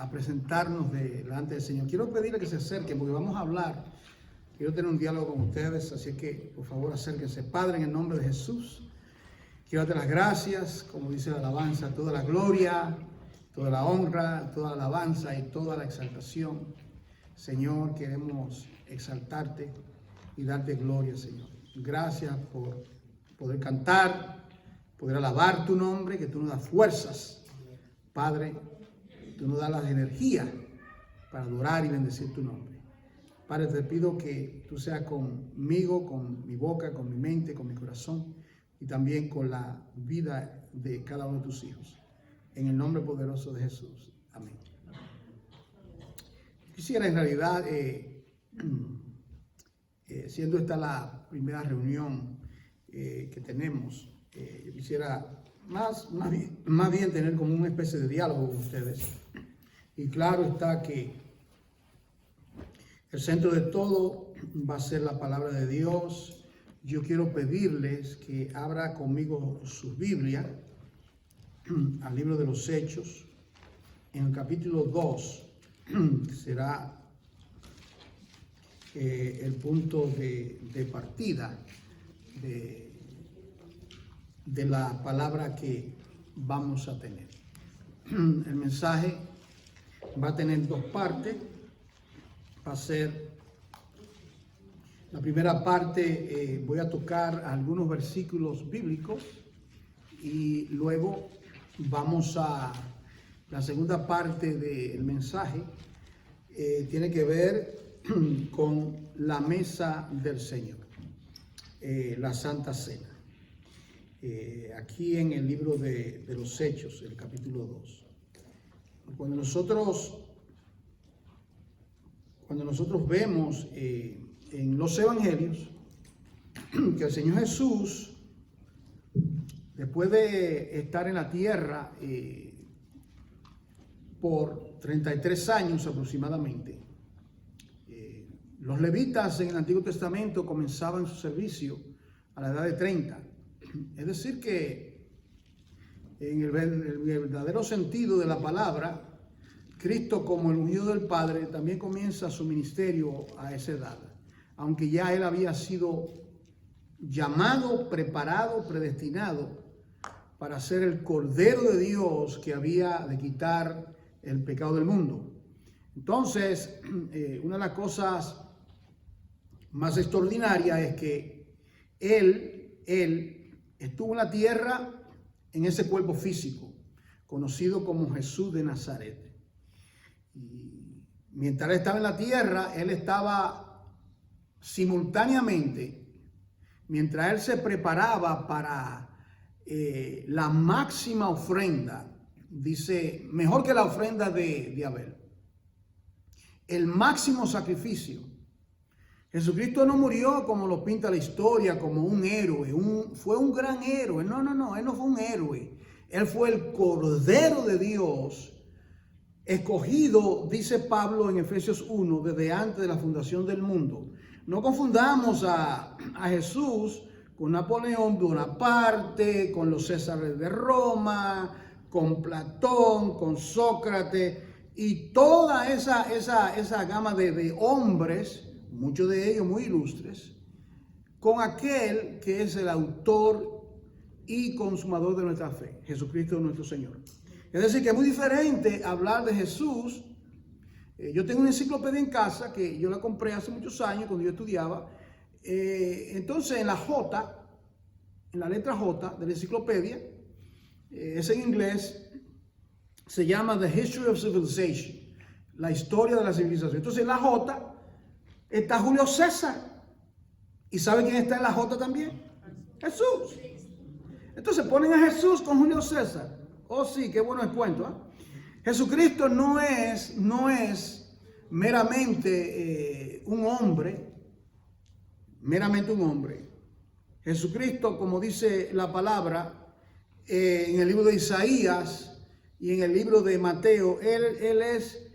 a presentarnos delante del Señor. Quiero pedirle que se acerquen porque vamos a hablar. Quiero tener un diálogo con ustedes, así que por favor acérquense. Padre, en el nombre de Jesús, quiero darte las gracias, como dice la alabanza, toda la gloria, toda la honra, toda la alabanza y toda la exaltación. Señor, queremos exaltarte y darte gloria, Señor. Gracias por poder cantar, poder alabar tu nombre, que tú nos das fuerzas. Padre, tú nos das las energías para adorar y bendecir tu nombre. Padre, te pido que tú seas conmigo, con mi boca, con mi mente, con mi corazón y también con la vida de cada uno de tus hijos. En el nombre poderoso de Jesús. Amén. Quisiera en realidad, siendo esta la primera reunión que tenemos, yo quisiera más bien tener como una especie de diálogo con ustedes. Y claro está que el centro de todo va a ser la palabra de Dios. Yo quiero pedirles que abra conmigo su Biblia al libro de los Hechos, en el capítulo 2, que será el punto de partida de la palabra que vamos a tener. El mensaje va a tener dos partes. Va a ser la primera parte, voy a tocar algunos versículos bíblicos y luego vamos a la segunda parte del mensaje. Tiene que ver con la mesa del Señor, la Santa Cena. Aquí en el libro de los Hechos, el capítulo 2. Cuando nosotros vemos en los evangelios que el Señor Jesús, después de estar en la tierra por 33 años aproximadamente, los levitas en el Antiguo Testamento comenzaban su servicio a la edad de 30. Es decir que en el verdadero sentido de la palabra, Cristo, como el ungido del Padre, también comienza su ministerio a esa edad, aunque ya él había sido llamado, preparado, predestinado para ser el Cordero de Dios que había de quitar el pecado del mundo. Entonces, una de las cosas más extraordinarias es que él estuvo en la tierra en ese cuerpo físico, conocido como Jesús de Nazaret. Y mientras él estaba en la tierra, él estaba simultáneamente, mientras él se preparaba para la máxima ofrenda, dice, mejor que la ofrenda de Abel, el máximo sacrificio. Jesucristo no murió como lo pinta la historia, como un héroe, fue un gran héroe. No, él no fue un héroe. Él fue el Cordero de Dios, escogido, dice Pablo en Efesios 1, desde antes de la fundación del mundo. No confundamos a Jesús con Napoleón Bonaparte, con los Césares de Roma, con Platón, con Sócrates y toda esa gama de hombres, muchos de ellos muy ilustres, con aquel que es el autor y consumador de nuestra fe, Jesucristo nuestro Señor. Es decir, que es muy diferente hablar de Jesús. Yo tengo una enciclopedia en casa que yo la compré hace muchos años cuando yo estudiaba. Entonces, en la letra J de la enciclopedia, es en inglés, se llama The History of Civilization, la historia de la civilización. Entonces, en la J está Julio César. ¿Y sabe quién está en la J también? Jesús. Entonces, ponen a Jesús con Julio César. Oh, sí, qué bueno el cuento, ¿eh? Jesucristo no es meramente un hombre, Jesucristo, como dice la palabra en el libro de Isaías y en el libro de Mateo, Él es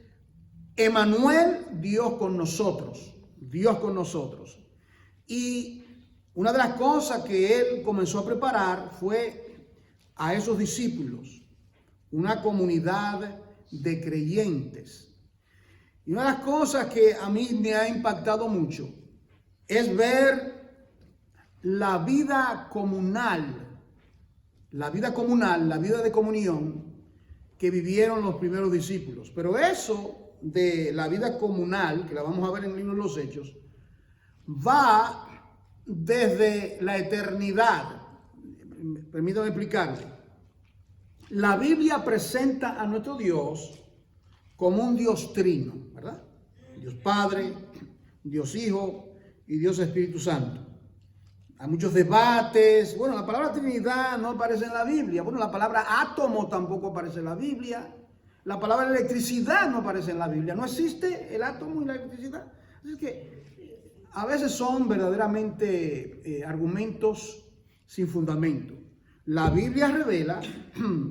Emmanuel, Dios con nosotros. Y una de las cosas que Él comenzó a preparar fue a esos discípulos, una comunidad de creyentes. Y una de las cosas que a mí me ha impactado mucho es ver la vida comunal, la vida de comunión que vivieron los primeros discípulos. Pero eso de la vida comunal, que la vamos a ver en el libro de los Hechos, va desde la eternidad. Permítame explicarle. La Biblia presenta a nuestro Dios como un Dios trino, ¿verdad? Dios Padre, Dios Hijo y Dios Espíritu Santo. Hay muchos debates. Bueno, la palabra Trinidad no aparece en la Biblia. Bueno, la palabra átomo tampoco aparece en la Biblia. La palabra electricidad no aparece en la Biblia. No existe el átomo y la electricidad. Es que a veces son verdaderamente argumentos sin fundamento. La Biblia revela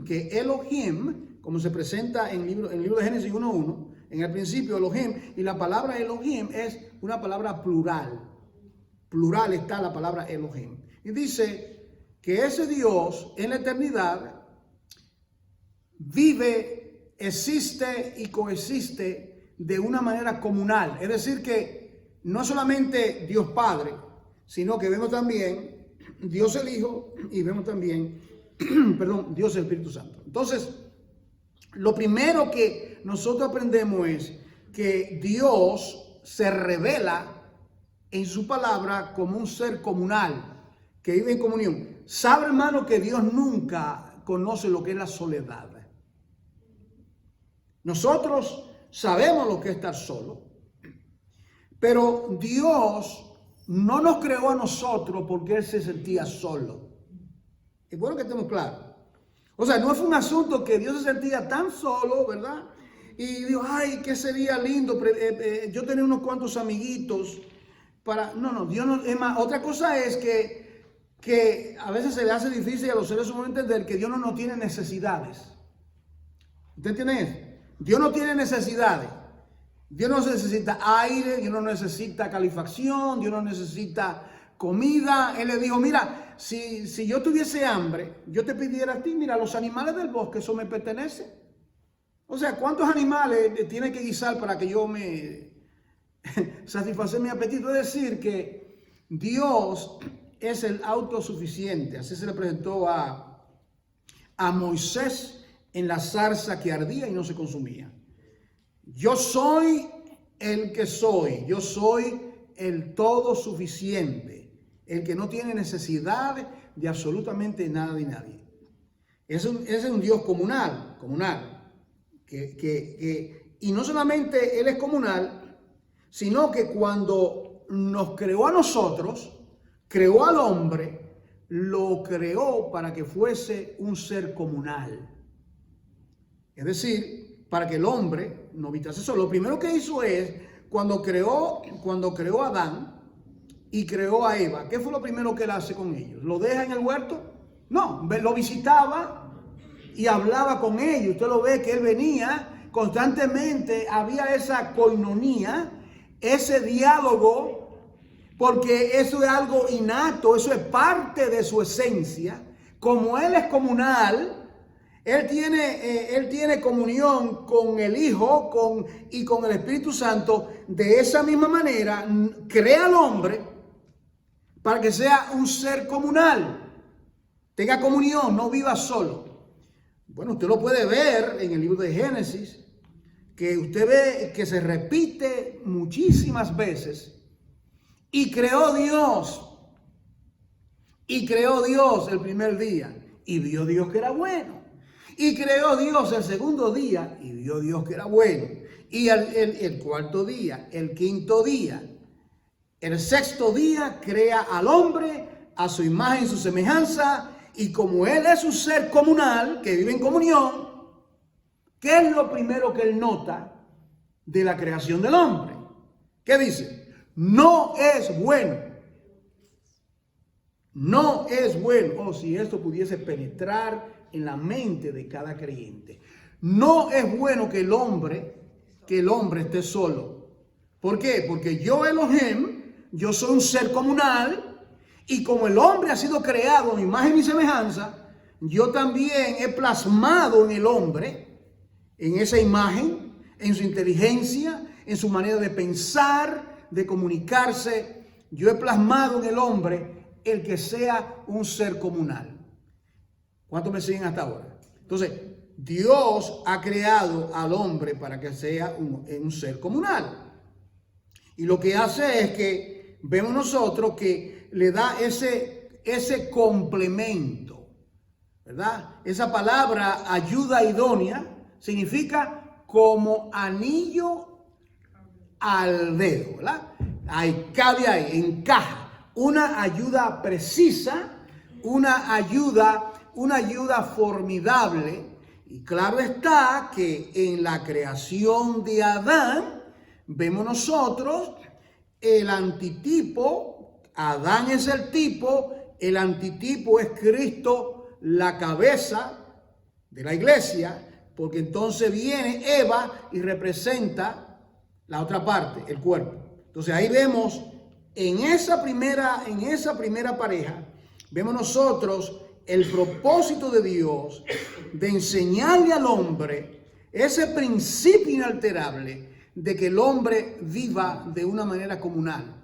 que Elohim, como se presenta en el libro de Génesis 1:1, en el principio Elohim, y la palabra Elohim es una palabra plural. Plural está la palabra Elohim. Y dice que ese Dios en la eternidad vive, existe y coexiste de una manera comunal. Es decir que no solamente Dios Padre, sino que vemos también Dios el Hijo y vemos también, Dios el Espíritu Santo. Entonces, lo primero que nosotros aprendemos es que Dios se revela en su palabra como un ser comunal, que vive en comunión. Sabe, hermano, que Dios nunca conoce lo que es la soledad. Nosotros sabemos lo que es estar solo, pero Dios no nos creó a nosotros porque Él se sentía solo. Es bueno que estemos claros. O sea, no fue un asunto que Dios se sentía tan solo, ¿verdad? Y dijo, ay, qué sería lindo yo tener unos cuantos amiguitos para... No, Dios no... Es más, otra cosa es que a veces se le hace difícil a los seres humanos entender que Dios no tiene necesidades. ¿Usted entiende eso? Dios no tiene necesidades. Dios no necesita aire, Dios no necesita calefacción, Dios no necesita comida. Él le dijo, mira, si yo tuviese hambre, yo te pidiera a ti, mira, los animales del bosque, eso me pertenece. O sea, ¿cuántos animales tiene que guisar para que yo me satisfacer mi apetito? Es decir, que Dios es el autosuficiente. Así se le presentó a Moisés en la zarza que ardía y no se consumía. Yo soy el que soy, yo soy el todo suficiente, el que no tiene necesidad de absolutamente nada ni nadie. Es un Dios comunal, y no solamente Él es comunal, sino que cuando nos creó a nosotros, creó al hombre, lo creó para que fuese un ser comunal. Es decir, para que el hombre no habitase solo. Lo primero que hizo es, cuando creó a Adán y creó a Eva, ¿qué fue lo primero que él hace con ellos? ¿Lo deja en el huerto? No, lo visitaba y hablaba con ellos. Usted lo ve que él venía constantemente, había esa coinonía, ese diálogo, porque eso es algo innato, eso es parte de su esencia. Como él es comunal, Él tiene comunión con el Hijo y con el Espíritu Santo. De esa misma manera, crea al hombre para que sea un ser comunal. Tenga comunión, no viva solo. Bueno, usted lo puede ver en el libro de Génesis, que usted ve que se repite muchísimas veces. Y creó Dios el primer día, y vio Dios que era bueno. Y creó Dios el segundo día y vio Dios que era bueno. Y el cuarto día, el quinto día, el sexto día crea al hombre a su imagen y su semejanza. Y como Él es un ser comunal que vive en comunión, ¿qué es lo primero que Él nota de la creación del hombre? ¿Qué dice? No es bueno. No es bueno. Oh, si esto pudiese penetrar en la mente de cada creyente. No es bueno que el hombre esté solo. ¿Por qué? Porque yo, Elohim, yo soy un ser comunal, y como el hombre ha sido creado a mi imagen y semejanza, yo también he plasmado en el hombre en esa imagen, en su inteligencia, en su manera de pensar, de comunicarse. Yo he plasmado en el hombre el que sea un ser comunal. ¿Cuántos me siguen hasta ahora? Entonces, Dios ha creado al hombre para que sea un ser comunal. Y lo que hace es que vemos nosotros que le da ese complemento, ¿verdad? Esa palabra ayuda idónea significa como anillo al dedo, ¿verdad? Ahí cabe ahí, encaja. Una ayuda precisa, una ayuda formidable. Y claro está que en la creación de Adán vemos nosotros el antitipo. Adán es el tipo, el antitipo es Cristo, la cabeza de la iglesia, porque entonces viene Eva y representa la otra parte, el cuerpo. Entonces ahí vemos en esa primera pareja, vemos nosotros el propósito de Dios de enseñarle al hombre ese principio inalterable de que el hombre viva de una manera comunal.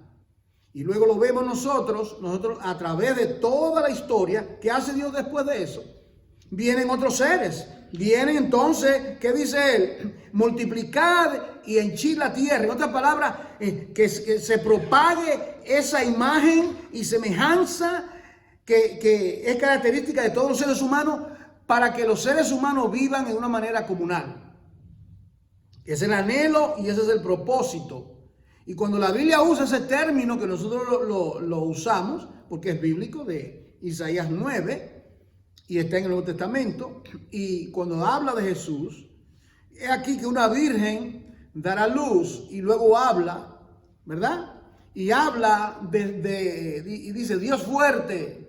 Y luego lo vemos nosotros a través de toda la historia. ¿Qué hace Dios después de eso? Vienen otros seres. Vienen entonces, ¿qué dice él? Multiplicad y henchid la tierra. En otras palabras, que se propague esa imagen y semejanza que es característica de todos los seres humanos, para que los seres humanos vivan en una manera comunal. Ese es el anhelo y ese es el propósito. Y cuando la Biblia usa ese término que nosotros lo usamos, porque es bíblico, de Isaías 9, y está en el Nuevo Testamento, y cuando habla de Jesús, es aquí que una virgen dará luz, y luego habla, ¿verdad? Y habla y dice Dios fuerte,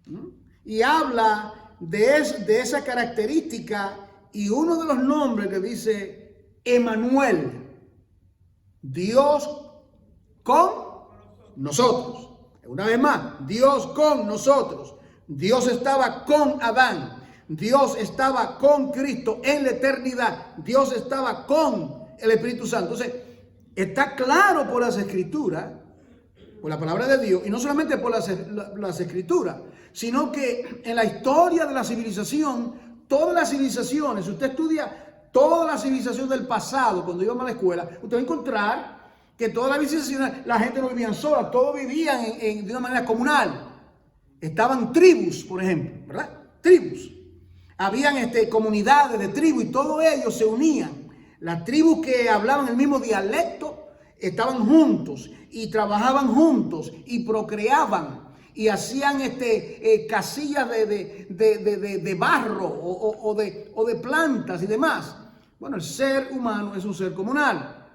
¿no? Y habla de esa característica, y uno de los nombres que dice Emanuel, Dios con nosotros. Una vez más, Dios con nosotros. Dios estaba con Adán. Dios estaba con Cristo en la eternidad. Dios estaba con el Espíritu Santo. Entonces, está claro por las Escrituras, por la palabra de Dios, y no solamente por las Escrituras, sino que en la historia de la civilización, todas las civilizaciones, si usted estudia toda la civilización del pasado, cuando íbamos a la escuela, usted va a encontrar que todas las civilizaciones, la gente no vivía sola, todos vivían de una manera comunal. Estaban tribus, por ejemplo, ¿verdad? Tribus. Habían comunidades de tribus y todos ellos se unían. Las tribus que hablaban el mismo dialecto estaban juntos y trabajaban juntos y procreaban y hacían casillas de barro o de plantas y demás. Bueno, el ser humano es un ser comunal.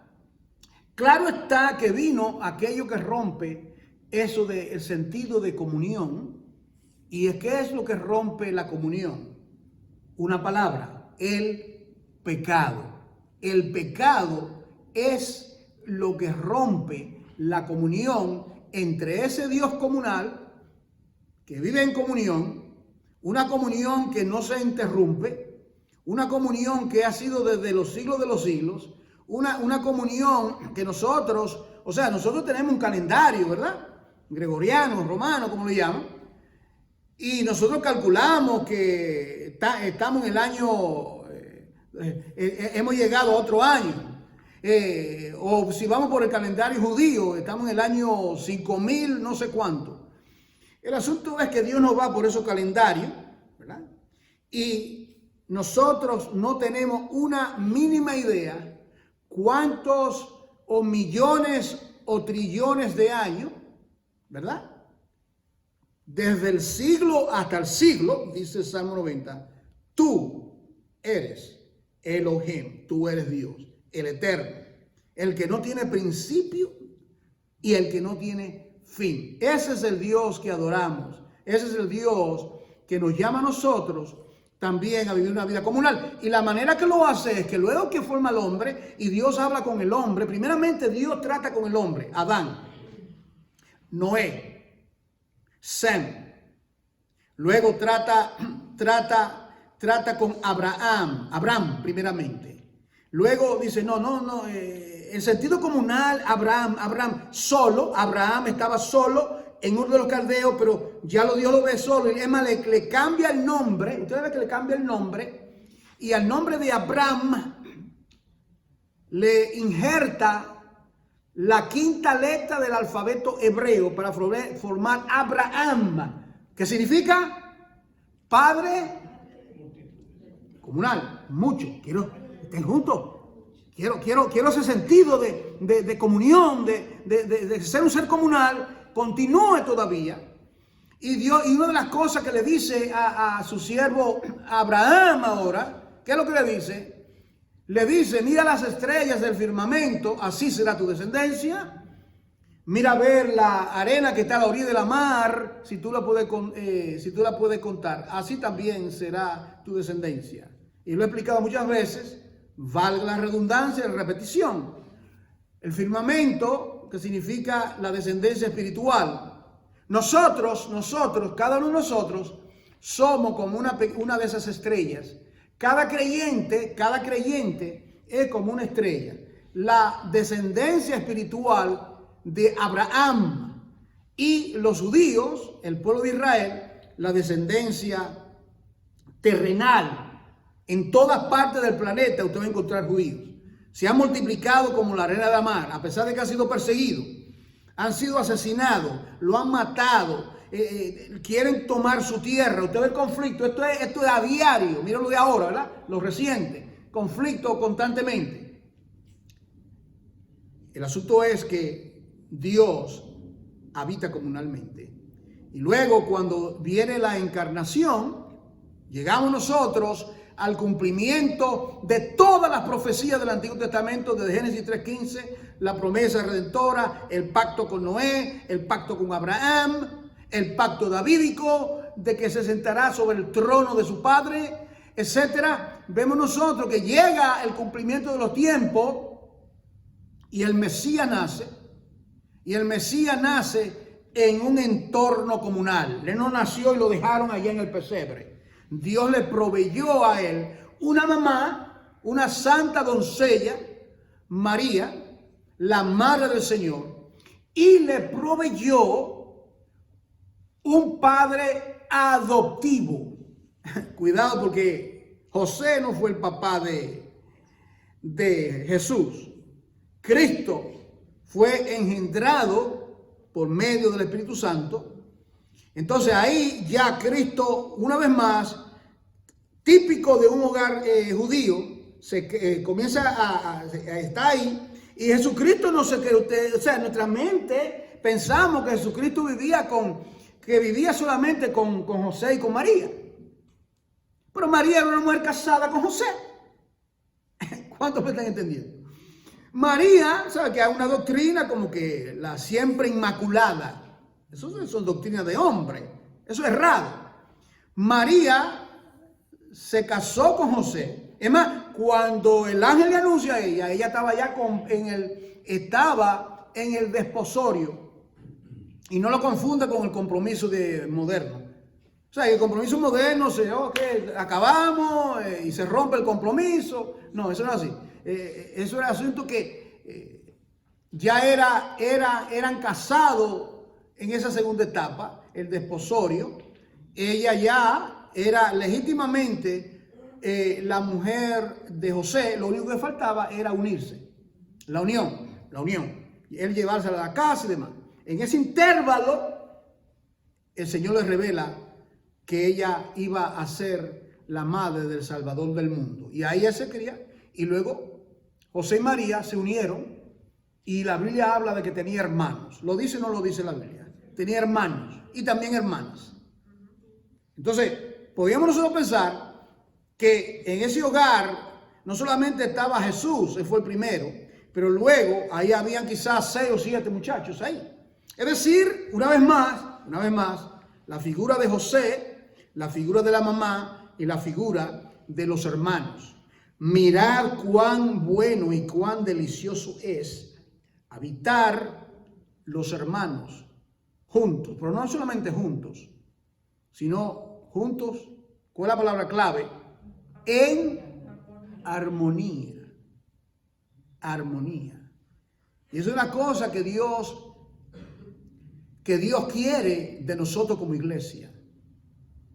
Claro está que vino aquello que rompe eso del sentido de comunión. ¿Y qué es lo que rompe la comunión? Una palabra: el pecado. El pecado es lo que rompe la comunión entre ese Dios comunal que vive en comunión, una comunión que no se interrumpe, una comunión que ha sido desde los siglos de los siglos, una comunión que nosotros tenemos un calendario, ¿verdad? Gregoriano, romano, como le llaman, y nosotros calculamos que estamos en el año, hemos llegado a otro año, o si vamos por el calendario judío, estamos en el año 5000, no sé cuánto. El asunto es que Dios nos va por esos calendarios, ¿verdad? Y nosotros no tenemos una mínima idea cuántos o millones o trillones de años, ¿verdad? Desde el siglo hasta el siglo, dice el Salmo 90, tú eres Elohim, tú eres Dios, el eterno, el que no tiene principio y el que no tiene fin. Ese es el Dios que adoramos, ese es el Dios que nos llama a nosotros también a vivir una vida comunal. Y la manera que lo hace es que luego que forma al hombre y Dios habla con el hombre, primeramente Dios trata con el hombre, Adán, Noé, Sem. Luego trata trata con Abraham primeramente. Luego dice, no, en sentido comunal, Abraham estaba solo en Ur de los Caldeos, pero ya Dios lo ve solo. Y Emma le cambia el nombre, ustedes ven que le cambia el nombre, y al nombre de Abraham le injerta la quinta letra del alfabeto hebreo para formar Abraham, que significa padre comunal. Mucho, estén juntos. Quiero ese sentido de comunión, de ser un ser comunal, continúe todavía. Y una de las cosas que le dice a su siervo Abraham ahora, ¿qué es lo que le dice? Le dice, mira las estrellas del firmamento, así será tu descendencia. Mira a ver la arena que está a la orilla de la mar, si tú la puedes contar, así también será tu descendencia. Y lo he explicado muchas veces, valga la redundancia y la repetición. El firmamento, que significa la descendencia espiritual. Nosotros, cada uno de nosotros, somos como una de esas estrellas. Cada creyente es como una estrella. La descendencia espiritual de Abraham y los judíos, el pueblo de Israel, la descendencia terrenal. En todas partes del planeta usted va a encontrar judíos. Se han multiplicado como la arena de la mar, a pesar de que han sido perseguidos, han sido asesinados, lo han matado. Quieren tomar su tierra. Usted ve el conflicto, esto es a diario, míralo de ahora, ¿verdad? Lo reciente, conflicto constantemente. El asunto es que Dios habita comunalmente. Y luego cuando viene la encarnación, llegamos nosotros al cumplimiento de todas las profecías del Antiguo Testamento, desde Génesis 3:15, la promesa redentora, el pacto con Noé, el pacto con Abraham, el pacto davídico de que se sentará sobre el trono de su padre, etcétera. Vemos nosotros que llega el cumplimiento de los tiempos y el Mesías nace. Y el Mesías nace en un entorno comunal. Él no nació y lo dejaron allá en el pesebre. Dios le proveyó a él una mamá, una santa doncella, María, la madre del Señor, y le proveyó un padre adoptivo. Cuidado, porque José no fue el papá de Jesús. Cristo fue engendrado por medio del Espíritu Santo. Entonces ahí ya Cristo, una vez más, típico de un hogar judío, comienza está ahí. Y Jesucristo no se cree usted, o sea, en nuestra mente pensamos que Jesucristo vivía solamente con José y con María. Pero María era una mujer casada con José. ¿Cuántos me están entendiendo? María, ¿sabe? Que hay una doctrina como que la siempre inmaculada. Eso son doctrinas de hombre. Eso es raro. María se casó con José. Es más, cuando el ángel le anuncia a ella estaba ya estaba en el desposorio. Y no lo confunda con el compromiso moderno. O sea, el compromiso moderno acabamos y se rompe el compromiso. No, eso no es así. Eso era asunto que ya eran casados en esa segunda etapa, el desposorio. Ella ya era legítimamente la mujer de José. Lo único que faltaba era unirse. La unión. Y él llevársela a la casa y demás. En ese intervalo, el Señor le revela que ella iba a ser la madre del Salvador del mundo. Y ahí ella se cría. Y luego José y María se unieron. Y la Biblia habla de que tenía hermanos. ¿Lo dice o no lo dice la Biblia? Tenía hermanos y también hermanas. Entonces, podríamos nosotros pensar que en ese hogar no solamente estaba Jesús, él fue el primero, pero luego ahí habían quizás 6 o 7 muchachos ahí. Es decir, una vez más, la figura de José, la figura de la mamá y la figura de los hermanos. Mirad cuán bueno y cuán delicioso es habitar los hermanos juntos, pero no solamente juntos, sino juntos, ¿cuál es la palabra clave? en armonía. Armonía. Y es una cosa que Dios quiere de nosotros como iglesia.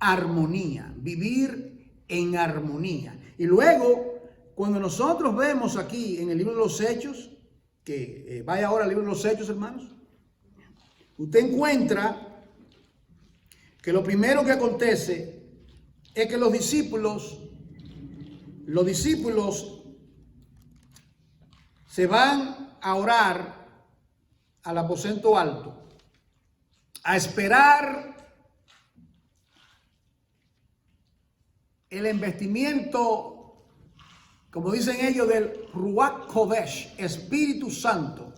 Armonía, vivir en armonía. Y luego, cuando nosotros vemos aquí en el libro de los Hechos, que vaya ahora al libro de los Hechos, hermanos, usted encuentra que lo primero que acontece es que los discípulos se van a orar al aposento alto, a esperar el investimiento, como dicen ellos, del Ruach Kodesh, Espíritu Santo.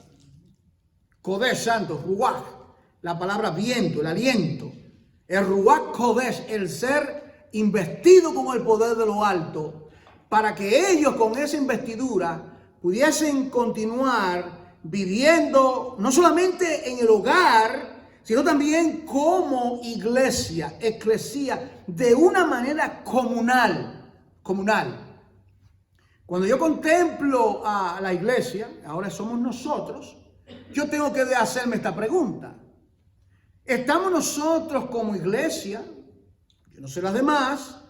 Kodesh, Santo, Ruach, la palabra viento, el aliento. El Ruach Kodesh, el ser investido con el poder de lo alto, para que ellos con esa investidura pudiesen continuar viviendo no solamente en el hogar, sino también como iglesia, eclesía, de una manera comunal. Cuando yo contemplo a la iglesia, ahora somos nosotros, yo tengo que hacerme esta pregunta. ¿Estamos nosotros como iglesia, yo no sé las demás,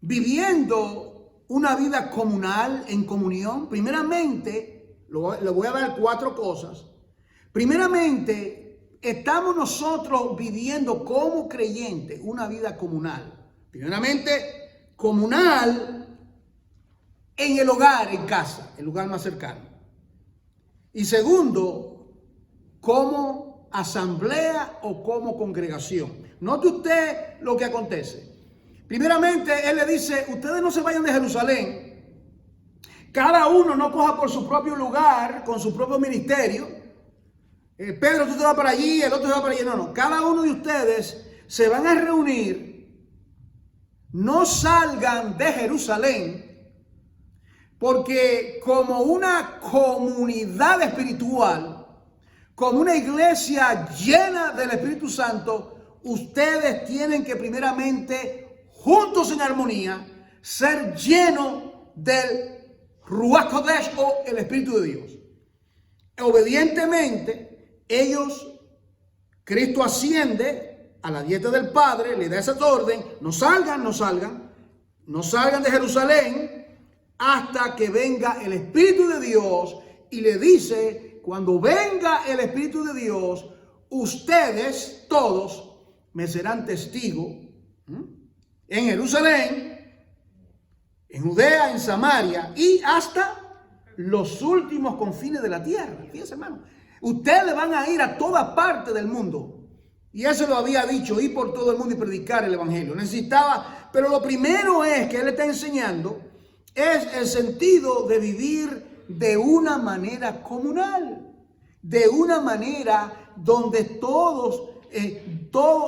viviendo una vida comunal, en comunión? Primeramente, le voy a dar 4 cosas. Primeramente, estamos nosotros viviendo como creyentes una vida comunal. Primeramente, comunal en el hogar, en casa, el lugar más cercano. Y segundo, como asamblea o como congregación. Note usted lo que acontece. Primeramente, él le dice, ustedes no se vayan de Jerusalén. Cada uno no coja por su propio lugar, con su propio ministerio. Pedro, tú te vas para allí, el otro se va para allí. No. Cada uno de ustedes se van a reunir. No salgan de Jerusalén. Porque como una comunidad espiritual, como una iglesia llena del Espíritu Santo, ustedes tienen que primeramente, juntos en armonía, ser llenos del Ruach Kodesh o el Espíritu de Dios. Obedientemente, Cristo asciende a la diestra del Padre, le da esa orden, no salgan de Jerusalén hasta que venga el Espíritu de Dios, y le dice, cuando venga el Espíritu de Dios, ustedes todos me serán testigos en Jerusalén, en Judea, en Samaria y hasta los últimos confines de la tierra. Fíjense, hermano, ustedes van a ir a toda parte del mundo. Y eso lo había dicho, ir por todo el mundo y predicar el evangelio. Pero lo primero es que él está enseñando es el sentido de vivir de una manera comunal, de una manera donde todos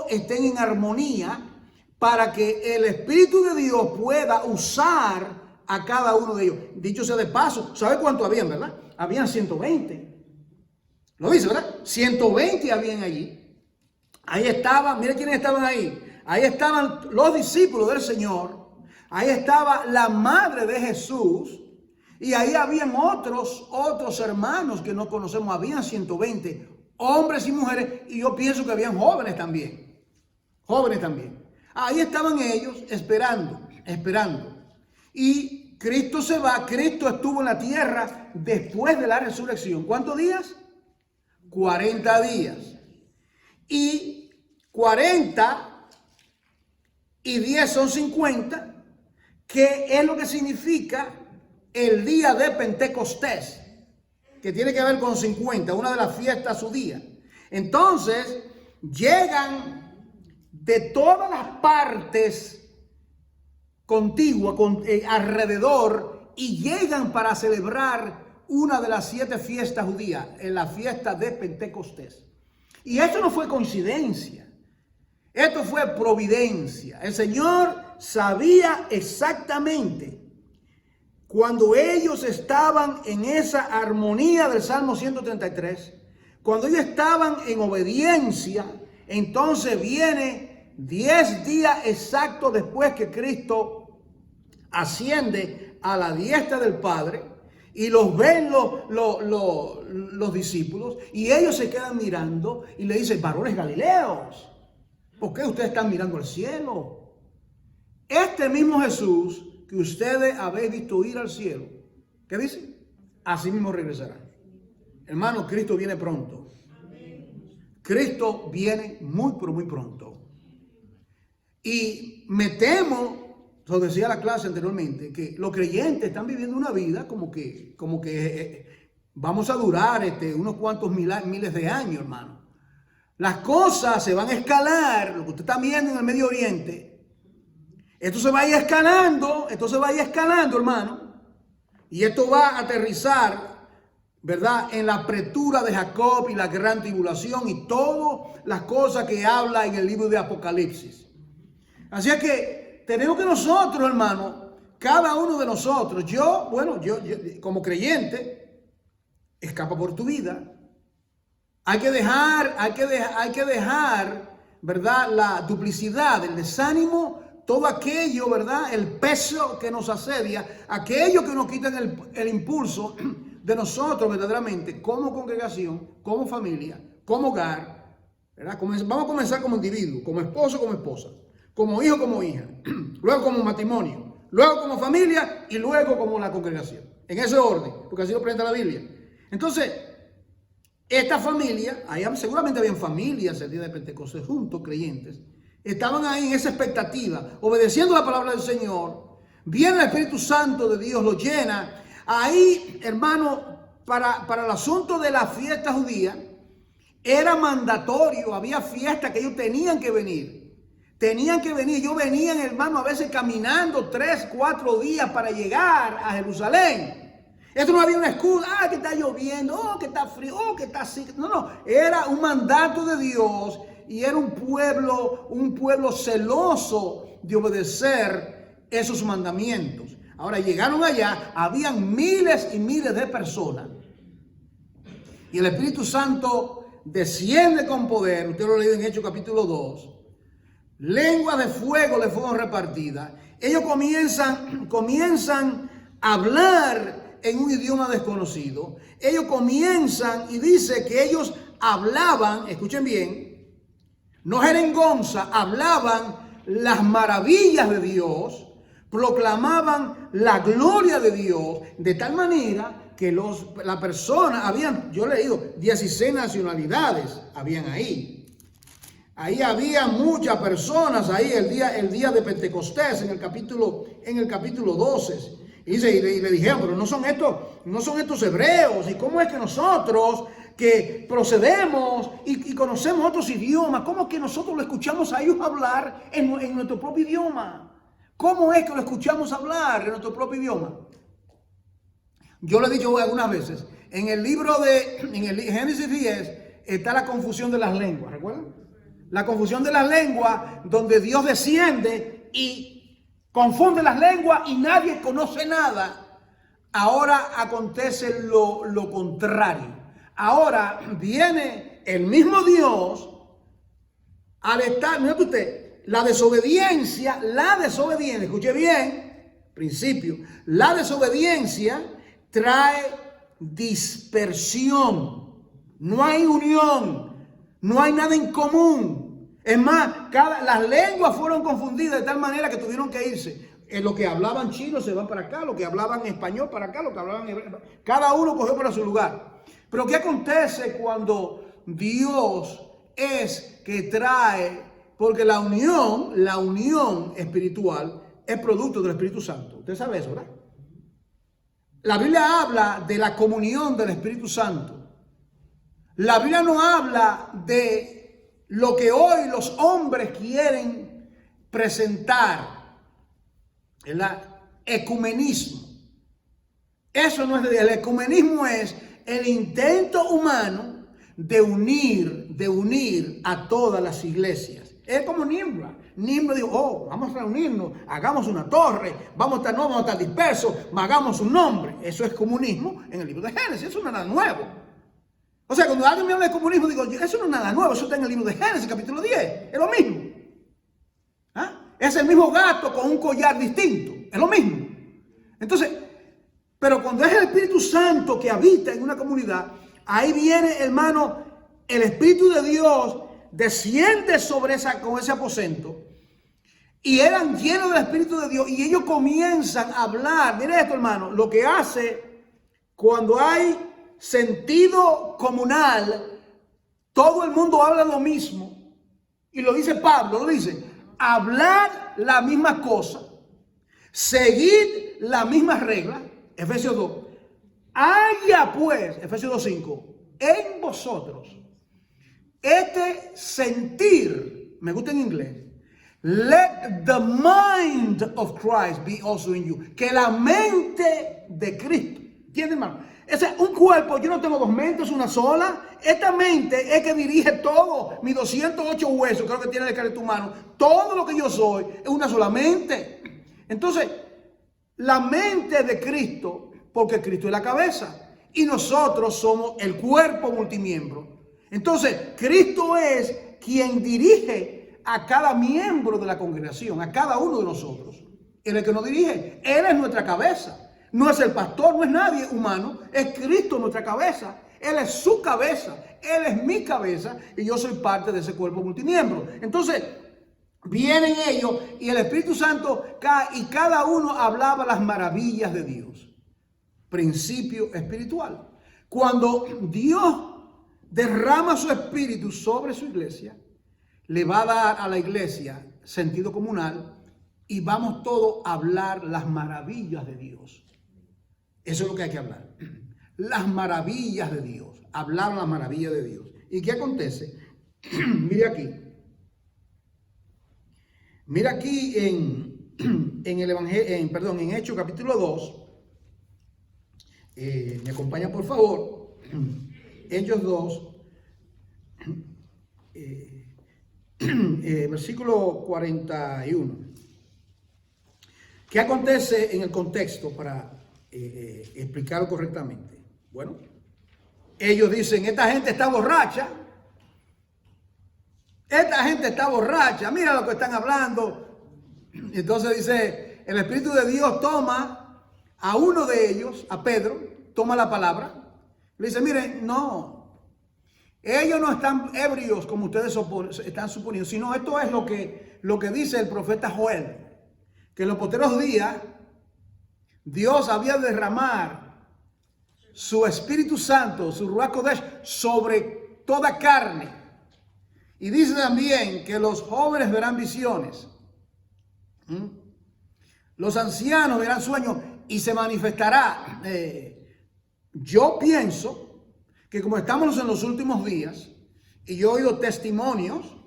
estén en armonía, para que el Espíritu de Dios pueda usar a cada uno de ellos. Dicho sea de paso, ¿sabe cuánto habían, verdad? Habían 120. Lo dice, ¿verdad? 120 habían allí. Ahí estaban, mire quiénes estaban ahí. Ahí estaban los discípulos del Señor. Ahí estaba la madre de Jesús. Y ahí habían otros hermanos que no conocemos. Habían 120 hombres y mujeres. Y yo pienso que habían jóvenes también. Ahí estaban ellos esperando. Y Cristo se va. Cristo estuvo en la tierra después de la resurrección. ¿Cuántos días? 40 días. Y 40 y 10 son 50. Que es lo que significa el día de Pentecostés, que tiene que ver con 50, una de las fiestas judías. Entonces, llegan de todas las partes contiguas, alrededor, y llegan para celebrar una de las 7 fiestas judías, en la fiesta de Pentecostés. Y esto no fue coincidencia, esto fue providencia. El Señor sabía exactamente cuando ellos estaban en esa armonía del Salmo 133, cuando ellos estaban en obediencia, entonces viene 10 días exactos después que Cristo asciende a la diestra del Padre y los ven los discípulos y ellos se quedan mirando y le dicen, varones galileos, ¿por qué ustedes están mirando al cielo? Este mismo Jesús que ustedes habéis visto ir al cielo, ¿qué dice? Así mismo regresará. Hermano, Cristo viene pronto. Cristo viene muy, pero muy pronto. Y me temo, lo decía la clase anteriormente, que los creyentes están viviendo una vida como que vamos a durar unos cuantos miles de años, hermano. Las cosas se van a escalar, lo que usted está viendo en el Medio Oriente. Esto se va a ir escalando, hermano. Y esto va a aterrizar, ¿verdad?, en la apretura de Jacob y la gran tribulación y todas las cosas que habla en el libro de Apocalipsis. Así es que tenemos que nosotros, hermano, cada uno de nosotros, yo como creyente, escapa por tu vida. Hay que dejar, ¿verdad?, la duplicidad, el desánimo, todo aquello, ¿verdad?, el peso que nos asedia, aquello que nos quita el impulso de nosotros verdaderamente como congregación, como familia, como hogar, ¿verdad? Vamos a comenzar como individuo, como esposo, como esposa, como hijo, como hija, luego como matrimonio, luego como familia y luego como la congregación. En ese orden, porque así lo presenta la Biblia. Entonces, esta familia, seguramente habían familias el día de Pentecostés juntos, creyentes, estaban ahí en esa expectativa, obedeciendo la palabra del Señor. Viene el Espíritu Santo de Dios, lo llena. Ahí, hermano, para el asunto de la fiesta judía, era mandatorio, había fiesta que ellos tenían que venir. Ellos venían, hermano, a veces caminando 3, 4 días para llegar a Jerusalén. Esto no había una excusa, que está lloviendo, que está frío, que está así. No, era un mandato de Dios y era un pueblo celoso de obedecer esos mandamientos. Ahora llegaron allá, habían miles y miles de personas. Y el Espíritu Santo desciende con poder. Usted lo ha leído en Hechos capítulo 2. Lenguas de fuego le fueron repartidas. Ellos comienzan a hablar en un idioma desconocido. Ellos comienzan y dice que ellos hablaban, escuchen bien, no jeringonza, hablaban las maravillas de Dios, proclamaban la gloria de Dios, de tal manera que la persona, yo he leído, 16 nacionalidades habían ahí. Ahí había muchas personas, ahí el día de Pentecostés, en el capítulo 12. Y le dijeron, pero no son estos hebreos, ¿y cómo es que nosotros que procedemos y conocemos otros idiomas, cómo es que nosotros lo escuchamos a ellos hablar en nuestro propio idioma? ¿Cómo es que lo escuchamos hablar en nuestro propio idioma? Yo lo he dicho algunas veces, en el Génesis 10 está la confusión de las lenguas, ¿recuerdan? La confusión de las lenguas, donde Dios desciende y confunde las lenguas y nadie conoce nada. Ahora acontece lo contrario. Ahora viene el mismo Dios al estar, mira usted, la desobediencia, escuche bien, principio, la desobediencia trae dispersión, no hay unión, no hay nada en común. Es más, las lenguas fueron confundidas de tal manera que tuvieron que irse. Los que hablaban chino se van para acá, los que hablaban español para acá, los que hablaban hebreo, cada uno cogió para su lugar. Pero ¿qué acontece cuando Dios es que trae? Porque la unión espiritual es producto del Espíritu Santo. Usted sabe eso, ¿verdad? La Biblia habla de la comunión del Espíritu Santo. La Biblia no habla de lo que hoy los hombres quieren presentar, el ecumenismo. Eso no es el ecumenismo, es el intento humano de unir a todas las iglesias. Es como Nimrod. Nimrod dijo, vamos a reunirnos, hagamos una torre, vamos a estar dispersos, hagamos un nombre. Eso es comunismo en el libro de Génesis, eso no es nada nuevo. O sea, cuando alguien me habla de comunismo, digo, eso no es nada nuevo, eso está en el libro de Génesis, capítulo 10, es lo mismo. Es el mismo gato con un collar distinto, es lo mismo. Entonces, pero cuando es el Espíritu Santo que habita en una comunidad, ahí viene, hermano, el Espíritu de Dios desciende sobre con ese aposento y eran llenos del Espíritu de Dios y ellos comienzan a hablar. Mire esto, hermano, lo que hace cuando hay sentido comunal, todo el mundo habla lo mismo. Y lo dice Pablo, lo dice, hablar la misma cosa, seguir las mismas reglas, Efesios 2. Haya pues, Efesios 2:5, en vosotros este sentir, me gusta en inglés, let the mind of Christ be also in you, que la mente de Cristo, ¿entiendes, hermano? Ese es un cuerpo, yo no tengo dos mentes, una sola. Esta mente es que dirige todo, mis 208 huesos, creo que tiene el esqueleto humano, todo lo que yo soy es una sola mente. Entonces, la mente de Cristo, porque Cristo es la cabeza y nosotros somos el cuerpo multimiembro. Entonces, Cristo es quien dirige a cada miembro de la congregación, a cada uno de nosotros. Él es el que nos dirige, Él es nuestra cabeza. No es el pastor, no es nadie humano, es Cristo nuestra cabeza. Él es su cabeza, Él es mi cabeza y yo soy parte de ese cuerpo multimiembro. Entonces, vienen ellos y el Espíritu Santo cae y cada uno hablaba las maravillas de Dios. Principio espiritual. Cuando Dios derrama su espíritu sobre su iglesia, le va a dar a la iglesia sentido comunal y vamos todos a hablar las maravillas de Dios. Eso es lo que hay que hablar. Las maravillas de Dios. Hablar las maravillas de Dios. ¿Y qué acontece? Mire aquí. Mira aquí en el Evangelio, en Hechos capítulo 2. Me acompaña por favor. Hechos 2. Versículo 41. ¿Qué acontece en el contexto para explicarlo correctamente? Bueno, ellos dicen, esta gente está borracha. Esta gente está borracha. Mira lo que están hablando. Entonces dice, el Espíritu de Dios toma a uno de ellos, a Pedro, toma la palabra. Le dice, miren, no. Ellos no están ebrios como ustedes están suponiendo, sino esto es lo que dice el profeta Joel. Que en los posteros días Dios había de derramar su Espíritu Santo, su Ruach Kodesh, sobre toda carne. Y dice también que los jóvenes verán visiones. Los ancianos verán sueños y se manifestará. Yo pienso que como estamos en los últimos días, y yo he oído testimonios,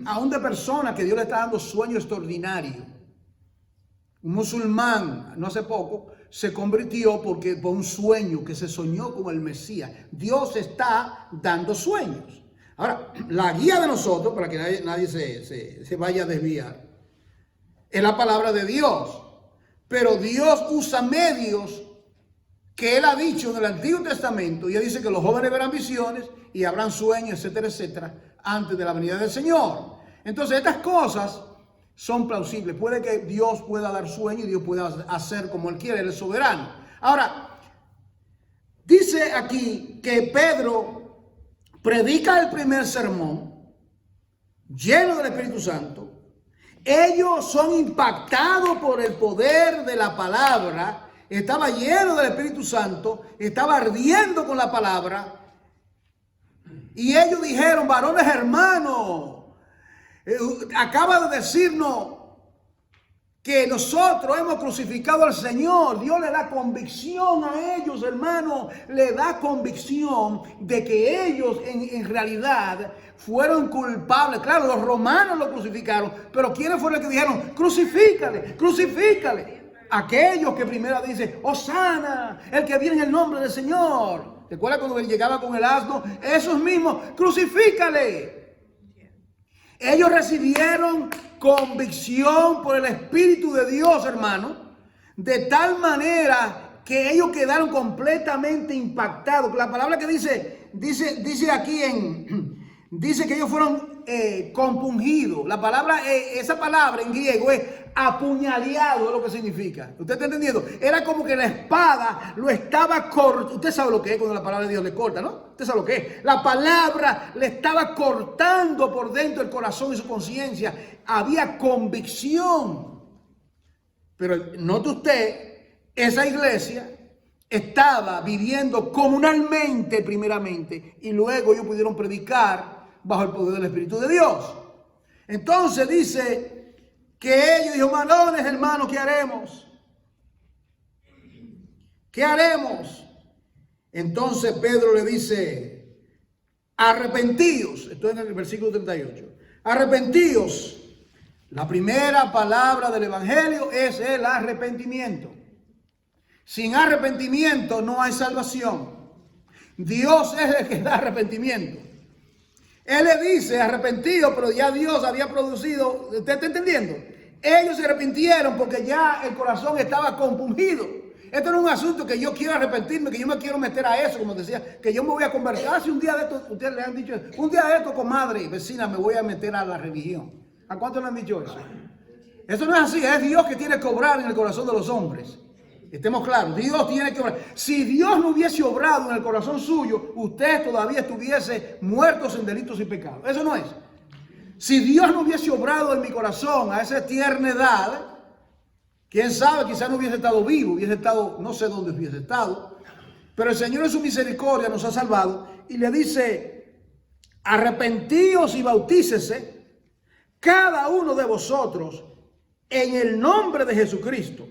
aún de personas que Dios le está dando sueños extraordinarios. Un musulmán, no hace poco, se convirtió por un sueño que se soñó con el Mesías. Dios está dando sueños. Ahora, la guía de nosotros, para que nadie se vaya a desviar, es la palabra de Dios. Pero Dios usa medios que Él ha dicho en el Antiguo Testamento. Y Él dice que los jóvenes verán visiones y habrán sueños, etcétera, etcétera, antes de la venida del Señor. Entonces, estas cosas son plausibles. Puede que Dios pueda dar sueño y Dios pueda hacer como Él quiere, Él es soberano. Ahora, dice aquí que Pedro predica el primer sermón lleno del Espíritu Santo. Ellos son impactados por el poder de la palabra. Estaba lleno del Espíritu Santo, estaba ardiendo con la palabra. Y ellos dijeron, varones hermanos, acaba de decirnos que nosotros hemos crucificado al Señor. Dios le da convicción a ellos, hermano. Le da convicción de que ellos en realidad fueron culpables. Claro, los romanos lo crucificaron, pero ¿quiénes fueron los que dijeron, crucifícale, crucifícale? Aquellos que primero dicen, Hosana, el que viene en el nombre del Señor. ¿Recuerda cuando él llegaba con el asno? Esos mismos, crucifícale. Ellos recibieron convicción por el Espíritu de Dios, hermano, de tal manera que ellos quedaron completamente impactados. La palabra que dice aquí dice que ellos fueron compungido. La palabra, esa palabra en griego es apuñaleado, es lo que significa. ¿Usted está entendiendo? Era como que la espada lo estaba cortando. Usted sabe lo que es cuando la palabra de Dios le corta, ¿no? Usted sabe lo que es. La palabra le estaba cortando por dentro el corazón y su conciencia. Había convicción. Pero note usted, esa iglesia estaba viviendo comunalmente primeramente y luego ellos pudieron predicar bajo el poder del Espíritu de Dios. Entonces dice que ellos dijo, varones, hermanos, ¿qué haremos? ¿Qué haremos? Entonces Pedro le dice, arrepentíos. Esto es en el versículo 38. Arrepentíos. La primera palabra del Evangelio es el arrepentimiento. Sin arrepentimiento no hay salvación. Dios es el que da arrepentimiento. Él le dice arrepentido, pero ya Dios había producido. ¿Usted está entendiendo? Ellos se arrepintieron porque ya el corazón estaba compungido. Esto no es un asunto que yo quiero arrepentirme, que yo me quiero meter a eso, como decía, que yo me voy a convertir. Si un día de esto, ustedes le han dicho, un día de esto, comadre, vecina, me voy a meter a la religión. ¿A cuántos le han dicho eso? Eso no es así, es Dios que tiene que obrar en el corazón de los hombres. Estemos claros, Dios tiene que obrar. Si Dios no hubiese obrado en el corazón suyo, usted todavía estuviese muertos en delitos y pecados. Eso no es. Si Dios no hubiese obrado en mi corazón a esa tierna edad, quién sabe, quizás no hubiese estado vivo, hubiese estado, no sé dónde hubiese estado. Pero el Señor en su misericordia nos ha salvado y le dice, arrepentíos y bautícese cada uno de vosotros en el nombre de Jesucristo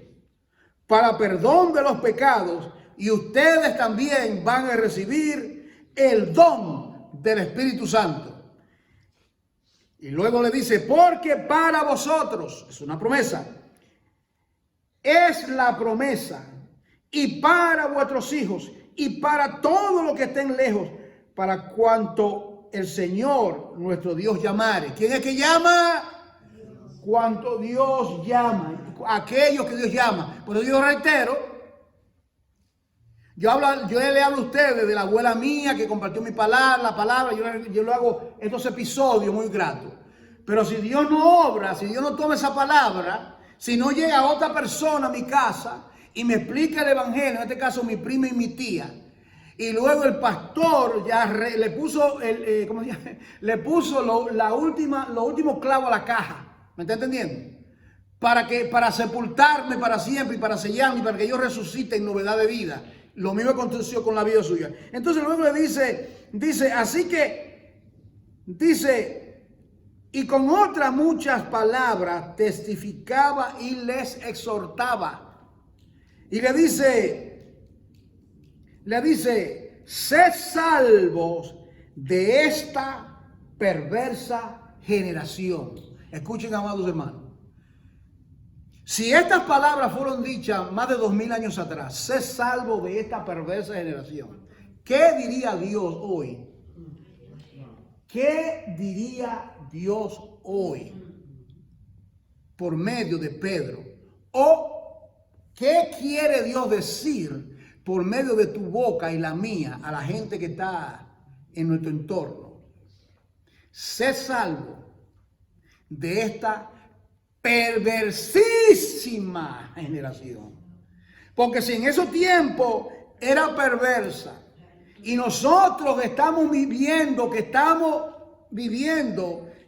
para perdón de los pecados, y ustedes también van a recibir el don del Espíritu Santo. Y luego le dice, porque para vosotros, es una promesa, es la promesa, y para vuestros hijos, y para todos los que estén lejos, para cuanto el Señor, nuestro Dios, llamare. ¿Quién es que llama? Cuanto Dios llama, aquellos que Dios llama. Por eso yo reitero, yo le hablo a ustedes de la abuela mía que compartió mi palabra, la palabra, yo le hago estos episodios muy gratos. Pero si Dios no obra, si Dios no toma esa palabra, si no llega otra persona a mi casa y me explica el evangelio, en este caso mi prima y mi tía, y luego el pastor ya le puso le puso los últimos clavos a la caja. ¿Me está entendiendo? Para sepultarme para siempre y para sellarme y para que yo resucite en novedad de vida. Lo mismo aconteció con la vida suya. Entonces luego le dice, así que, dice, y con otras muchas palabras testificaba y les exhortaba. Y le dice, sed salvos de esta perversa generación. Escuchen, amados hermanos. Si estas palabras fueron dichas más de 2000 años atrás, sé salvo de esta perversa generación, ¿qué diría Dios hoy? ¿Qué diría Dios hoy por medio de Pedro? ¿O qué quiere Dios decir por medio de tu boca y la mía a la gente que está en nuestro entorno? Sé salvo de esta perversísima generación. Porque si en esos tiempos era perversa y nosotros estamos viviendo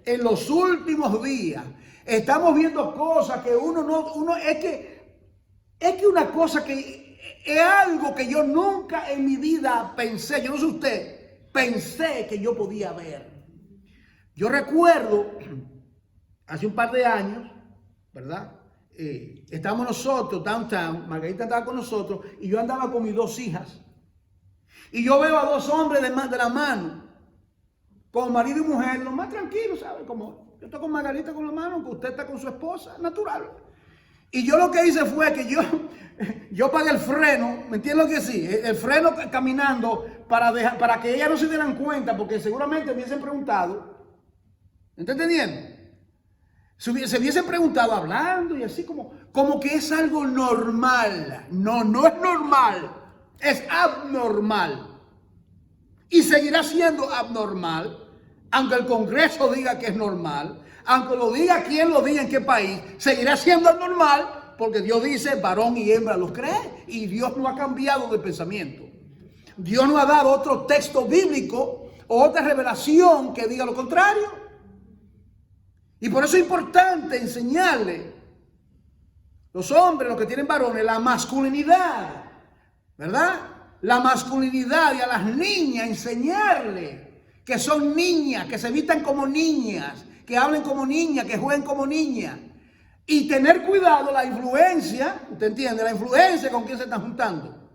en los últimos días, estamos viendo cosas que es que una cosa que es algo que yo nunca en mi vida pensé, yo no sé usted, pensé que yo podía ver. Yo recuerdo hace un par de años, ¿verdad? Estábamos nosotros, downtown, Margarita estaba con nosotros y yo andaba con mis dos hijas. Y yo veo a dos hombres de la mano, con marido y mujer, lo más tranquilo, ¿sabes? Como yo estoy con Margarita con la mano, que usted está con su esposa, natural. Y yo lo que hice fue que yo pagué el freno, ¿me entiendes lo que sí? El freno caminando para que ellas no se dieran cuenta, porque seguramente me hubiesen preguntado, ¿me está entendiendo? Se hubiesen preguntado hablando y así como que es algo normal. No es normal, es abnormal. Y seguirá siendo abnormal aunque el Congreso diga que es normal, aunque lo diga quien lo diga en qué país, seguirá siendo normal porque Dios dice varón y hembra los cree y Dios no ha cambiado de pensamiento. Dios no ha dado otro texto bíblico o otra revelación que diga lo contrario. Y por eso es importante enseñarle los hombres, los que tienen varones, la masculinidad, ¿verdad? La masculinidad, y a las niñas enseñarle que son niñas, que se vistan como niñas, que hablen como niñas, que jueguen como niñas. Y tener cuidado la influencia, ¿usted entiende? La influencia con quien se están juntando.